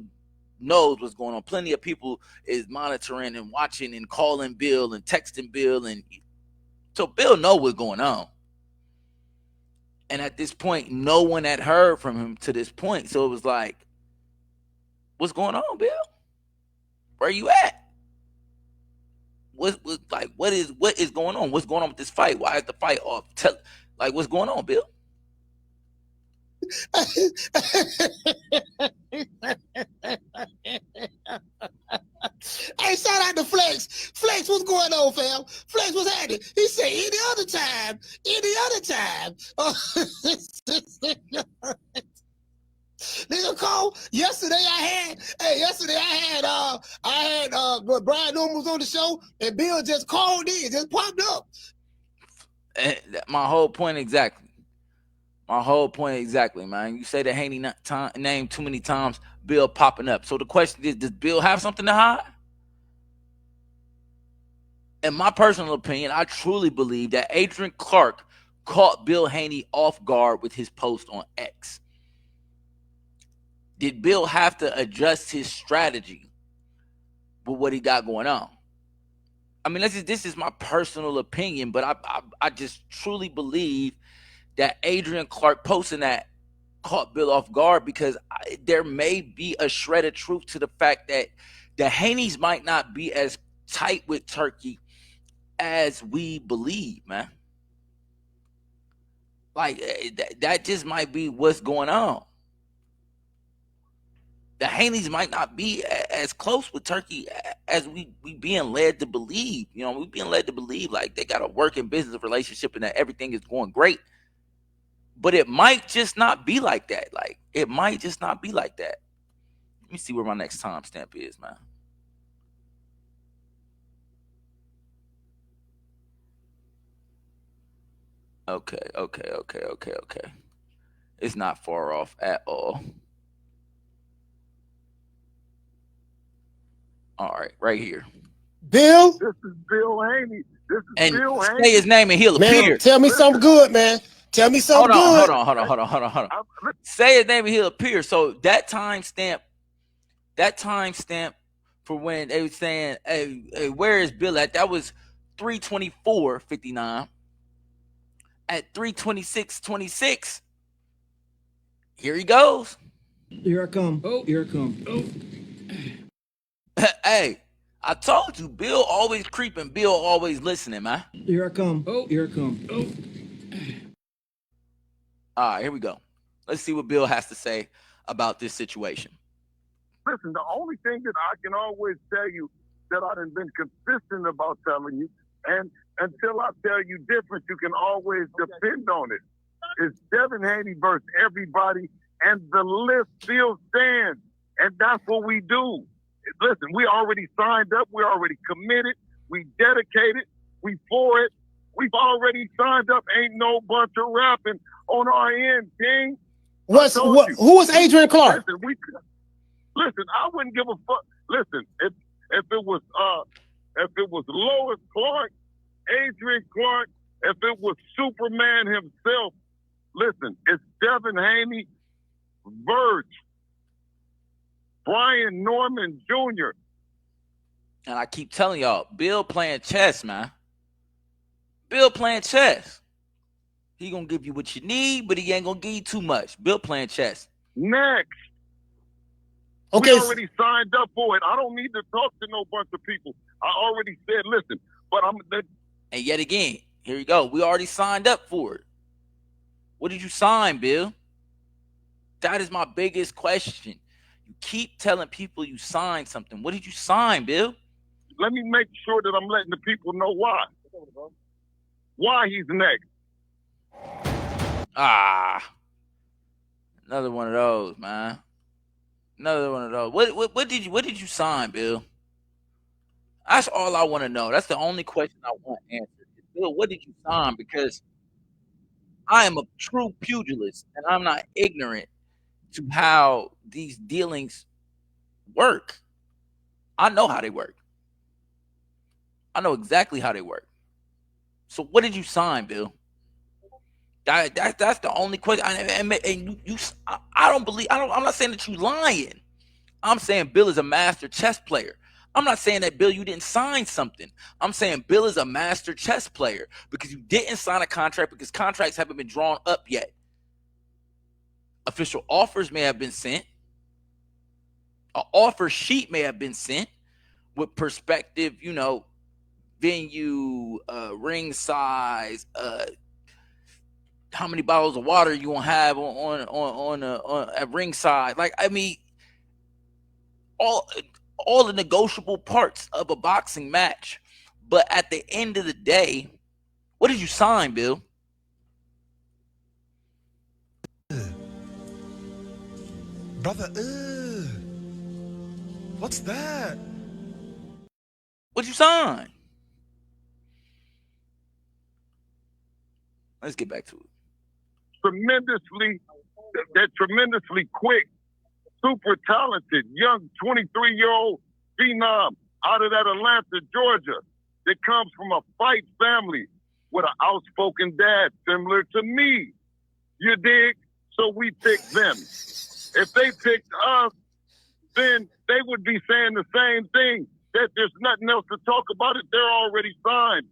Speaker 1: knows what's going on. Plenty of people is monitoring and watching and calling Bill and texting Bill, and so Bill know what's going on. And at this point, no one had heard from him to this point. So it was like, what's going on, Bill? Where you at? What is going on? What's going on with this fight? Why is the fight off? Like, what's going on, Bill?
Speaker 5: Hey, shout out to Flex. Flex, what's going on, fam? Flex, what's happening? He said, any other time. Nigga, call. Yesterday I had Brian Norman was on the show, and Bill just called in, just popped up.
Speaker 1: My whole point exactly. Man. You say the Haney name too many times, Bill popping up. So the question is, does Bill have something to hide? In my personal opinion, I truly believe that Adrian Clark caught Bill Haney off guard with his post on X. Did Bill have to adjust his strategy with what he got going on? I mean, this is my personal opinion, but I just truly believe that Adrian Clark posting that caught Bill off guard, because there may be a shred of truth to the fact that the Haneys might not be as tight with Turkey as we believe, man. Like, that just might be what's going on. The Haneys might not be as close with Turkey as we being led to believe. You know, we being led to believe like they got a working business relationship and that everything is going great. But it might just not be like that. Like, it might just not be like that. Let me see where my next timestamp is, man. Okay. It's not far off at all. All right, right here.
Speaker 5: Bill?
Speaker 3: This is Bill Haney.
Speaker 1: Bill Haney. Say his name and he'll appear.
Speaker 5: Man, tell me something good, man. Tell me something good.
Speaker 1: Hold on. Say his name and he'll appear. So that timestamp for when they were saying, hey, where is Bill at? That was 3:24:59. At 3:26:26, here he goes.
Speaker 6: Here I come. Oh, here I come. Oh.
Speaker 1: Hey, I told you, Bill always creeping, Bill always listening, man.
Speaker 6: Here I come. Oh, here I come. Oh.
Speaker 1: All right, here we go. Let's see what Bill has to say about this situation.
Speaker 3: Listen, the only thing that I can always tell you that I've been consistent about telling you, and until I tell you different, you can always depend on it, is Devin Haney versus everybody, and the list still stands. And that's what we do. Listen, we already signed up. We're already committed. We dedicated. We for it. We've already signed up. Ain't no bunch of rapping on our end, King.
Speaker 5: Who was Adrian Clark?
Speaker 3: Listen, I wouldn't give a fuck. Listen, if it was Lois Clark, Adrian Clark, if it was Superman himself, listen, it's Devin Haney, Verge, Brian Norman Jr.
Speaker 1: And I keep telling y'all, Bill playing chess, man. Bill playing chess. He gonna give you what you need, but he ain't gonna give you too much. Bill playing chess.
Speaker 3: Next.
Speaker 5: Okay.
Speaker 3: We already signed up for it. I don't need to talk to no bunch of people. I already said, listen, but
Speaker 1: and yet again, here you go. We already signed up for it. What did you sign, Bill? That is my biggest question. You keep telling people you signed something. What did you sign, Bill?
Speaker 3: Let me make sure that I'm letting the people know why. Why he's next.
Speaker 1: Another one of those, man. Another one of those. What did you sign, Bill? That's all I want to know. That's the only question I want answered. Bill, what did you sign? Because I am a true pugilist, and I'm not ignorant to how these dealings work. I know how they work. I know exactly how they work. So what did you sign, Bill? That's the only question. And you I don't believe. I'm not saying that you lying. I'm saying Bill is a master chess player. I'm not saying that, Bill, you didn't sign something. I'm saying Bill is a master chess player because you didn't sign a contract because contracts haven't been drawn up yet. Official offers may have been sent. An offer sheet may have been sent with perspective, venue, ring size, how many bottles of water you gonna have on at ringside. Like, I mean, all the negotiable parts of a boxing match. But at the end of the day, what did you sign, Bill?
Speaker 4: Brother, what's that?
Speaker 1: What'd you sign? Let's get back to it.
Speaker 3: They're tremendously quick, super talented, young 23-year-old phenom out of that Atlanta, Georgia, that comes from a fight family with an outspoken dad similar to me. You dig? So we picked them. If they picked us, then they would be saying the same thing, that there's nothing else to talk about it. They're already signed.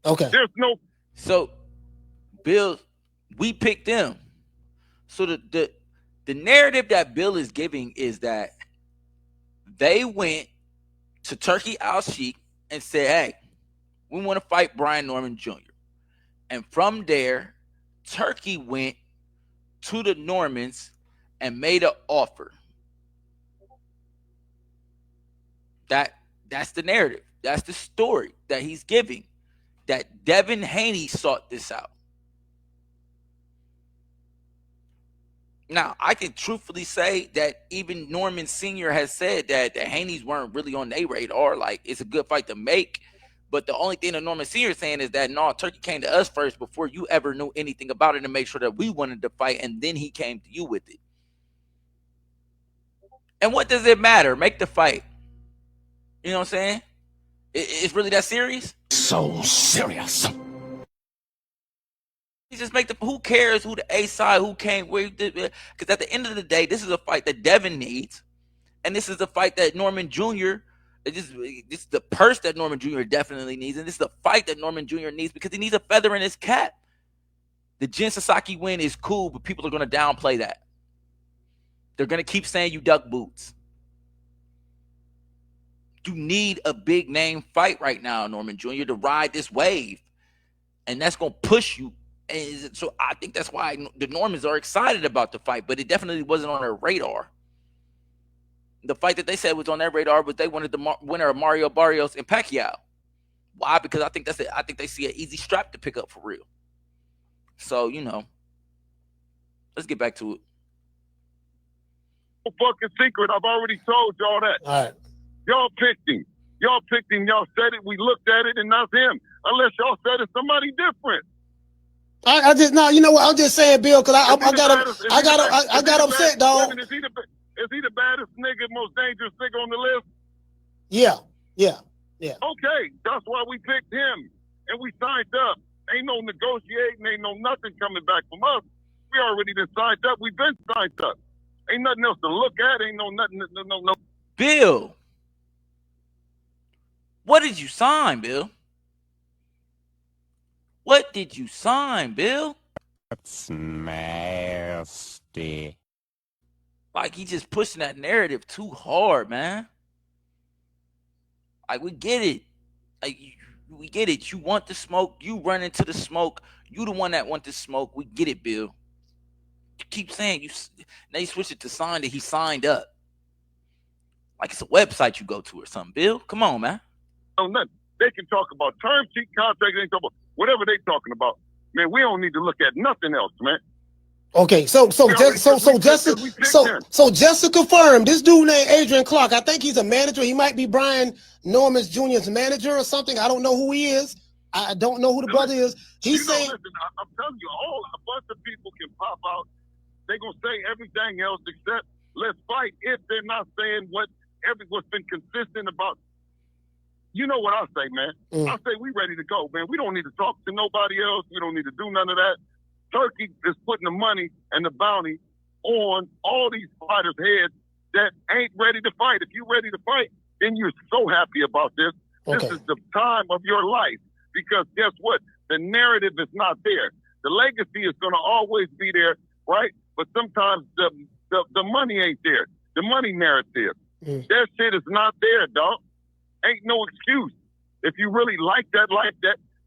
Speaker 5: Okay.
Speaker 3: There's no...
Speaker 1: So, Bill, we picked them. So the narrative that Bill is giving is that they went to Turkey Al-Sheikh and said, hey, we want to fight Brian Norman Jr. And from there, Turkey went to the Normans and made an offer. That's the narrative. That's the story that he's giving. That Devin Haney sought this out. Now, I can truthfully say that even Norman Sr. has said that the Haneys weren't really on their radar. Like, it's a good fight to make. But the only thing that Norman Sr. is saying is that, no, Turkey came to us first before you ever knew anything about it to make sure that we wanted to fight, and then he came to you with it. And what does it matter? Make the fight. You know what I'm saying? It's really that serious?
Speaker 4: So serious.
Speaker 1: You just make who cares who the A side, who came, where, because at the end of the day, this is a fight that Devin needs, and this is a fight that Norman Jr. This is the purse that Norman Jr. definitely needs, and this is the fight that Norman Jr. needs because he needs a feather in his cap. The Jin Sasaki win is cool, but people are going to downplay that. They're going to keep saying you duck boots. You need a big name fight right now, Norman Jr., to ride this wave, and that's going to push you. And so I think that's why the Normans are excited about the fight, but it definitely wasn't on their radar. The fight that they said was on their radar was they wanted the winner of Mario Barrios and Pacquiao. Why? Because I think that's it. I think they see an easy strap to pick up for real. So, let's get back to it.
Speaker 3: No fucking secret. I've already told y'all that.
Speaker 5: All right.
Speaker 3: Y'all picked him. Y'all picked him. Y'all said it. We looked at it, and that's him. Unless y'all said it's somebody different.
Speaker 5: I just no, you know what? I'm just saying, Bill, because I got upset, dog.
Speaker 3: Is he the baddest nigga, most dangerous nigga on the list?
Speaker 5: Yeah.
Speaker 3: Okay, that's why we picked him, and we signed up. Ain't no negotiating, ain't no nothing coming back from us. We already been signed up. We've been signed up. Ain't nothing else to look at. Ain't no nothing. No.
Speaker 1: Bill, what did you sign, Bill? What did you sign, Bill?
Speaker 8: That's nasty.
Speaker 1: Like, he just pushing that narrative too hard, man. Like, we get it. Like, we get it. You want the smoke. You run into the smoke. You the one that want the smoke. We get it, Bill. You keep saying now you switch it to sign that he signed up. Like it's a website you go to or something, Bill. Come on, man.
Speaker 3: No, nothing. They can talk about term sheet contracts. They can talk about whatever they talking about. Man, we don't need to look at nothing else, man.
Speaker 5: Okay, so just to confirm, this dude named Adrian Clark, I think he's a manager. He might be Brian Norman Jr.'s manager or something. I don't know who he is. I don't know who the brother is. He's saying,
Speaker 3: listen, I'm telling you, a bunch of people can pop out. They're gonna say everything else except let's fight if they're not saying what's been consistent about. You know what I say, man? I say we ready to go, man. We don't need to talk to nobody else. We don't need to do none of that. Turkey is putting the money and the bounty on all these fighters' heads that ain't ready to fight. If you're ready to fight, then you're so happy about this.
Speaker 5: Okay.
Speaker 3: This is the time of your life. Because guess what? The narrative is not there. The legacy is going to always be there, right? But sometimes the money ain't there. The money narrative. That shit is not there, dog. Ain't no excuse. If you really like that,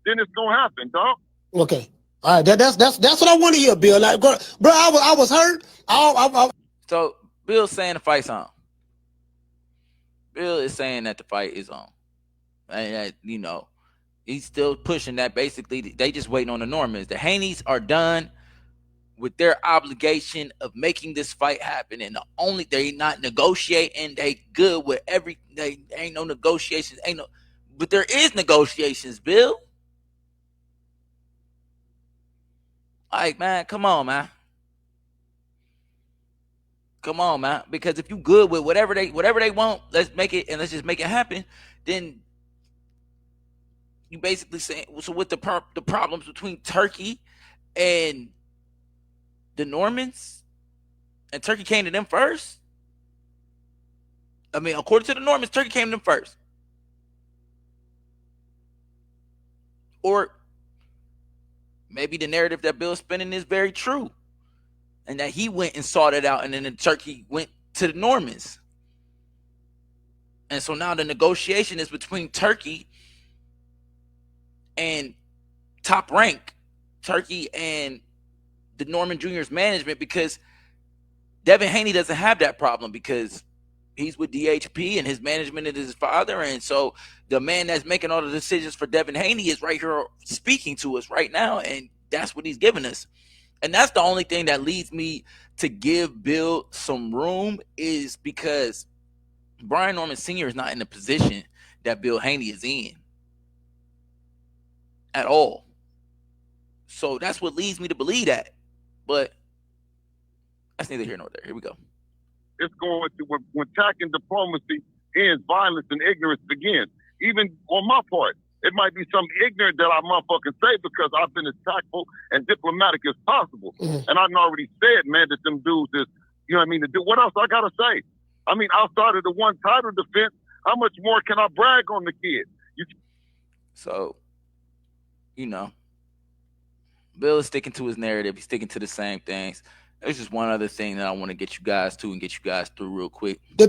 Speaker 3: then it's gonna happen, dog.
Speaker 5: Okay. All right. That's what I want to hear, Bill. Like, bro, I was hurt.
Speaker 1: So Bill's saying the fight's on. Bill is saying that the fight is on, and that, you know, he's still pushing that. Basically, they just waiting on the Normans. The Haneys are done with their obligation of making this fight happen, and they not negotiating. They good with they ain't no negotiations. But there is negotiations, Bill. Like, man, come on, man. Come on, man. Because if you good with whatever they want, let's make it, and let's just make it happen. Then you basically saying, so with the problems between Turkey and the Normans, and Turkey came to them first. I mean, according to the Normans, Turkey came to them first. Or maybe the narrative that Bill's spinning is very true, and that he went and sought it out, and then the Turkey went to the Normans. And so now the negotiation is between Turkey and Top Rank, Turkey and the Norman Jr.'s management, because Devin Haney doesn't have that problem because he's with DHP and his management is his father. And so the man that's making all the decisions for Devin Haney is right here speaking to us right now. And that's what he's giving us. And that's the only thing that leads me to give Bill some room, is because Brian Norman Sr. is not in the position that Bill Haney is in at all. So that's what leads me to believe that. But that's neither here nor there. Here we go.
Speaker 3: It's going to, when attacking diplomacy ends, violence and ignorance begins. Even on my part, it might be something ignorant that I motherfucking say because I've been as tactful and diplomatic as possible. And I've already said, man, that them dudes is, you know what I mean, to do. What else I gotta say? I mean, outside of the one title defense, how much more can I brag on the kid?
Speaker 1: So, you know, Bill is sticking to his narrative. He's sticking to the same things. There's just one other thing that I want to get you guys to and get you guys through real quick.
Speaker 5: The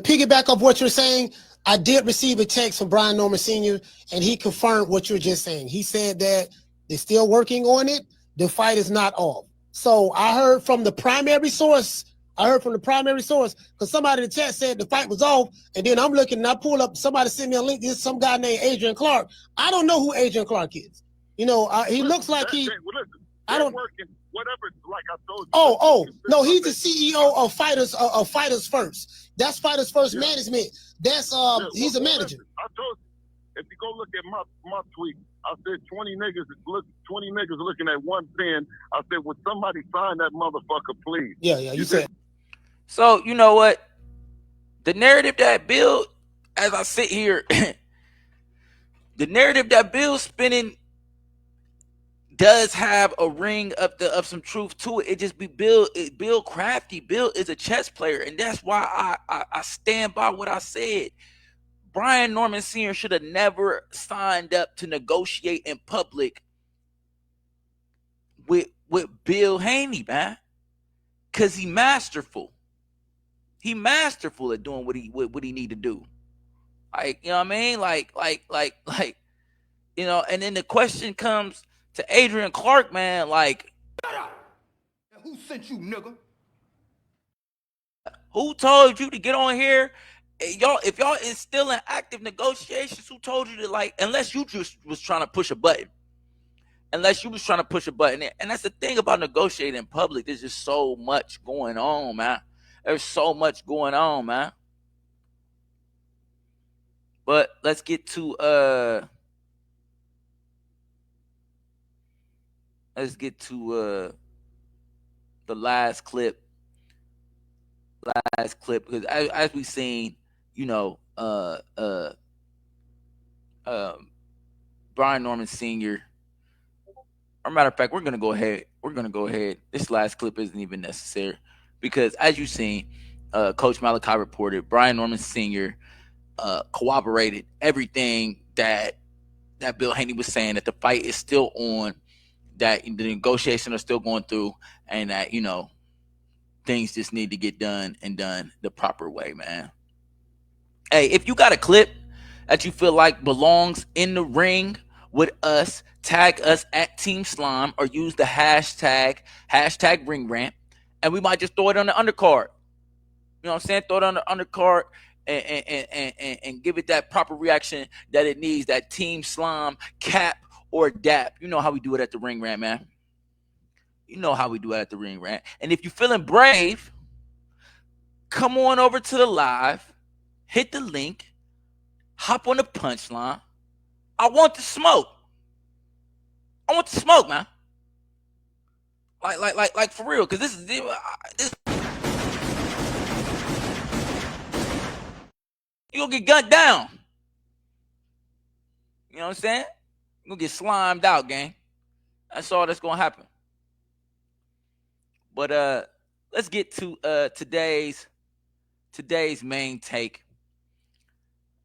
Speaker 5: piggyback of what you're saying, I did receive a text from Brian Norman Sr., and he confirmed what you're just saying. He said that they're still working on it. The fight is not off. So I heard from the primary source. Because somebody in the chat said the fight was off, and then I'm looking and I pull up, somebody sent me a link. There's some guy named Adrian Clark. I don't know who Adrian Clark is. You know, he looks like he. I don't.
Speaker 3: Whatever, like I told you.
Speaker 5: Oh, no, he's the CEO of Fighters First. That's Fighters First Management. That's he's a manager.
Speaker 3: I told you, if you go look at my tweet, I said 20 niggas looking at one pen. I said, would somebody sign that motherfucker, please?
Speaker 5: Yeah, you said.
Speaker 1: So, you know what? The narrative that Bill, as I sit here, the narrative that Bill's spinning does have a ring of some truth to it. It just be Bill crafty. Bill is a chess player, and that's why I stand by what I said. Brian Norman Sr. should have never signed up to negotiate in public with Bill Haney, man, because he masterful. He masterful at doing what he need to do. Like, you know what I mean? Like, you know. And then the question comes to Adrian Clark, man. Like,
Speaker 4: who sent you, nigga?
Speaker 1: Who told you to get on here? If y'all is still in active negotiations, who told you to, like, unless you just was trying to push a button. And that's the thing about negotiating in public. There's just so much going on, man. There's so much going on, man. But let's get to the last clip. Because as we've seen, you know, Brian Norman Sr. Or matter of fact, we're gonna go ahead. This last clip isn't even necessary because, as you've seen, Coach Malachi reported, Brian Norman Sr. Corroborated everything that Bill Haney was saying, that the fight is still on, that the negotiations are still going through, and that, things just need to get done and done the proper way, man. Hey, if you got a clip that you feel like belongs in the ring with us, tag us at Team Slime or use the hashtag Ring Rant, and we might just throw it on the undercard. You know what I'm saying? Throw it on the undercard and give it that proper reaction that it needs, that Team Slime, Cap, or Dap. You know how we do it at the Ring Rant, man. You know how we do it at the Ring Rant. And if you're feeling brave, come on over to the live, hit the link, hop on the punchline. I want the smoke. I want the smoke, man. Like for real, because this. You're gonna get gunned down. You know what I'm saying? You're gonna get slimed out, gang. That's all that's gonna happen. But let's get to today's main take.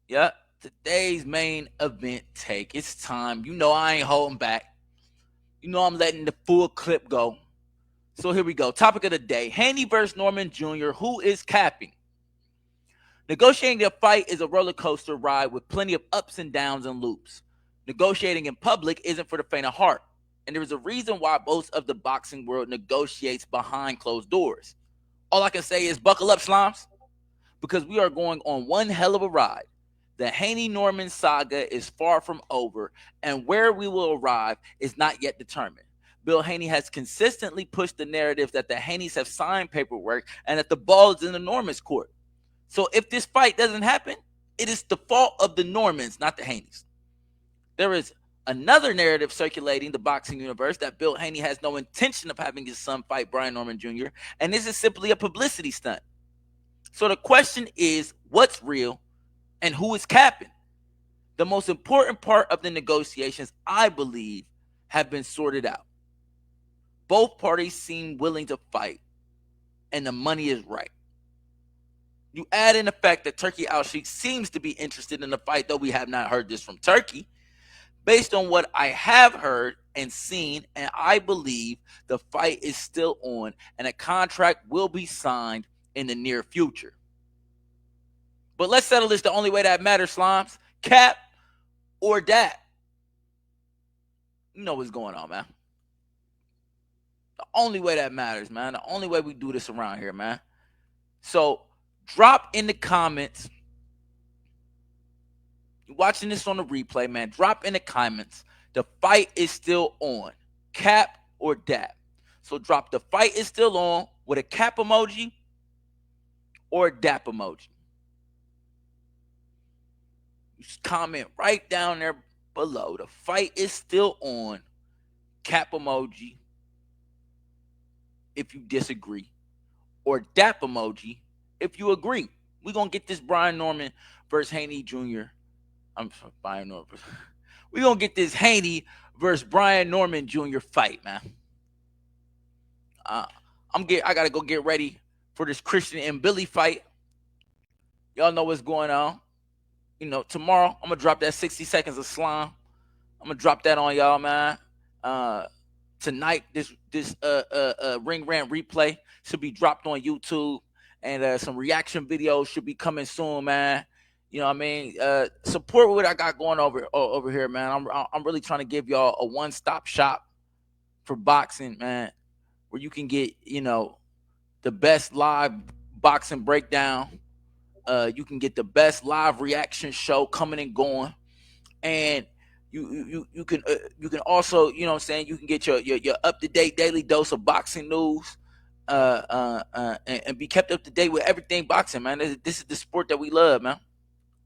Speaker 1: Yeah, today's main event take. It's time. You know I ain't holding back. You know I'm letting the full clip go. So here we go. Topic of the day: Haney versus Norman Jr. Who is capping? Negotiating a fight is a roller coaster ride with plenty of ups and downs and loops. Negotiating in public isn't for the faint of heart, and there is a reason why most of the boxing world negotiates behind closed doors. All I can say is buckle up, Slimes, because we are going on one hell of a ride. The Haney-Norman saga is far from over, and where we will arrive is not yet determined. Bill Haney has consistently pushed the narrative that the Haneys have signed paperwork and that the ball is in the Norman's court. So if this fight doesn't happen, it is the fault of the Normans, not the Haneys. There is another narrative circulating the boxing universe that Bill Haney has no intention of having his son fight Brian Norman Jr., and this is simply a publicity stunt. So the question is, what's real and who is capping? The most important part of the negotiations, I believe, have been sorted out. Both parties seem willing to fight, and the money is right. You add in the fact that Turkey Al-Sheikh seems to be interested in the fight, though we have not heard this from Turkey. Based on what I have heard and seen, and I believe the fight is still on, and a contract will be signed in the near future. But let's settle this the only way that matters, Slimes. Cap or Dat? You know what's going on, man. The only way that matters, man. The only way we do this around here, man. So drop in the comments. You're watching this on the replay, man. Drop in the comments. The fight is still on. Cap or Dap. So drop the fight is still on with a cap emoji or a Dap emoji. Just comment right down there below. The fight is still on. Cap emoji if you disagree. Or Dap emoji if you agree. We're going to get this Brian Norman versus Haney Jr. I'm sorry, Brian Norman. We're going to get this Haney versus Brian Norman Jr. fight, man. I got to go get ready for this Christian and Billy fight. Y'all know what's going on. You know, tomorrow I'm going to drop that 60 seconds of slime. I'm going to drop that on y'all, man. Tonight, this Ring Rant replay should be dropped on YouTube. And some reaction videos should be coming soon, man. You know what I mean? Support what I got going over here, man. I'm really trying to give y'all a one-stop shop for boxing, man, where you can get, the best live boxing breakdown. You can get the best live reaction show coming and going, and you can also, you know what I'm saying, you can get your up-to-date daily dose of boxing news. And be kept up to date with everything boxing, man. This is the sport that we love, man.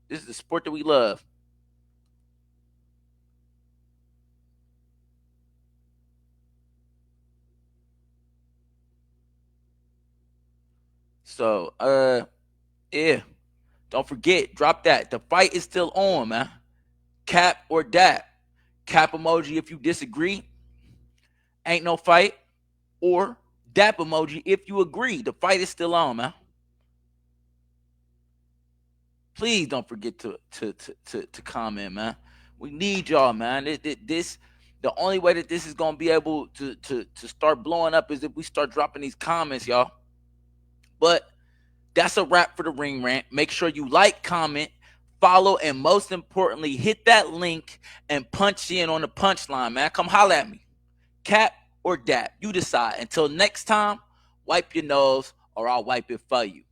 Speaker 1: This is the sport that we love. So, yeah. Don't forget, drop that. The fight is still on, man. Cap or Dap. Cap emoji if you disagree. Ain't no fight. Or Dap emoji if you agree. The fight is still on, man. please don't forget to comment, man. We need y'all, man. This the only way that this is gonna be able to start blowing up is if we start dropping these comments, y'all. But that's a wrap for the Ring Rant. Make sure you like, comment, follow, and most importantly, hit that link and punch in on the punchline, man. Come holla at me. Cap or dap, you decide. Until next time, wipe your nose or I'll wipe it for you.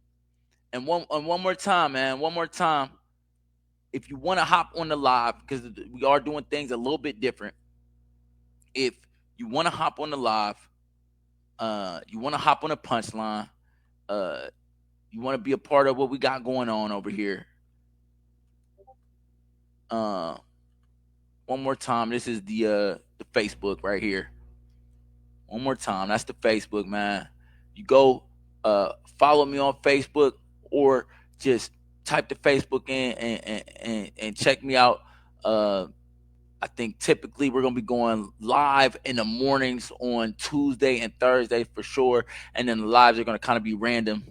Speaker 1: And one more time, man. One more time. If you want to hop on the live, because we are doing things a little bit different. If you want to hop on the live, you want to hop on the punchline, you want to be a part of what we got going on over here. One more time. This is the Facebook right here. One more time. That's the Facebook, man. You go follow me on Facebook or just type the Facebook in and check me out. I think typically we're gonna be going live in the mornings on Tuesday and Thursday for sure, and then the lives are gonna kind of be random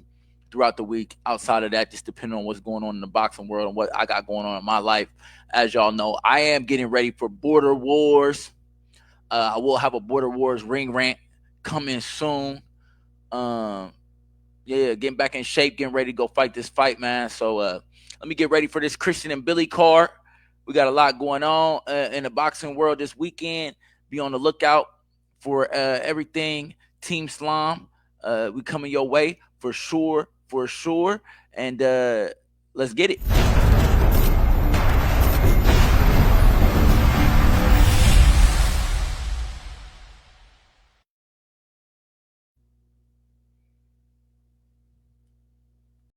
Speaker 1: throughout the week. Outside of that, just depending on what's going on in the boxing world and what I got going on in my life. As y'all know, I am getting ready for Border Wars. I will have a Border Wars ring rant coming soon. Yeah, getting back in shape, getting ready to go fight this fight, man. So let me get ready for this Christian and Billy card. We got a lot going on in the boxing world this weekend. Be on the lookout for everything Team Slime. We coming your way for sure. And let's get it.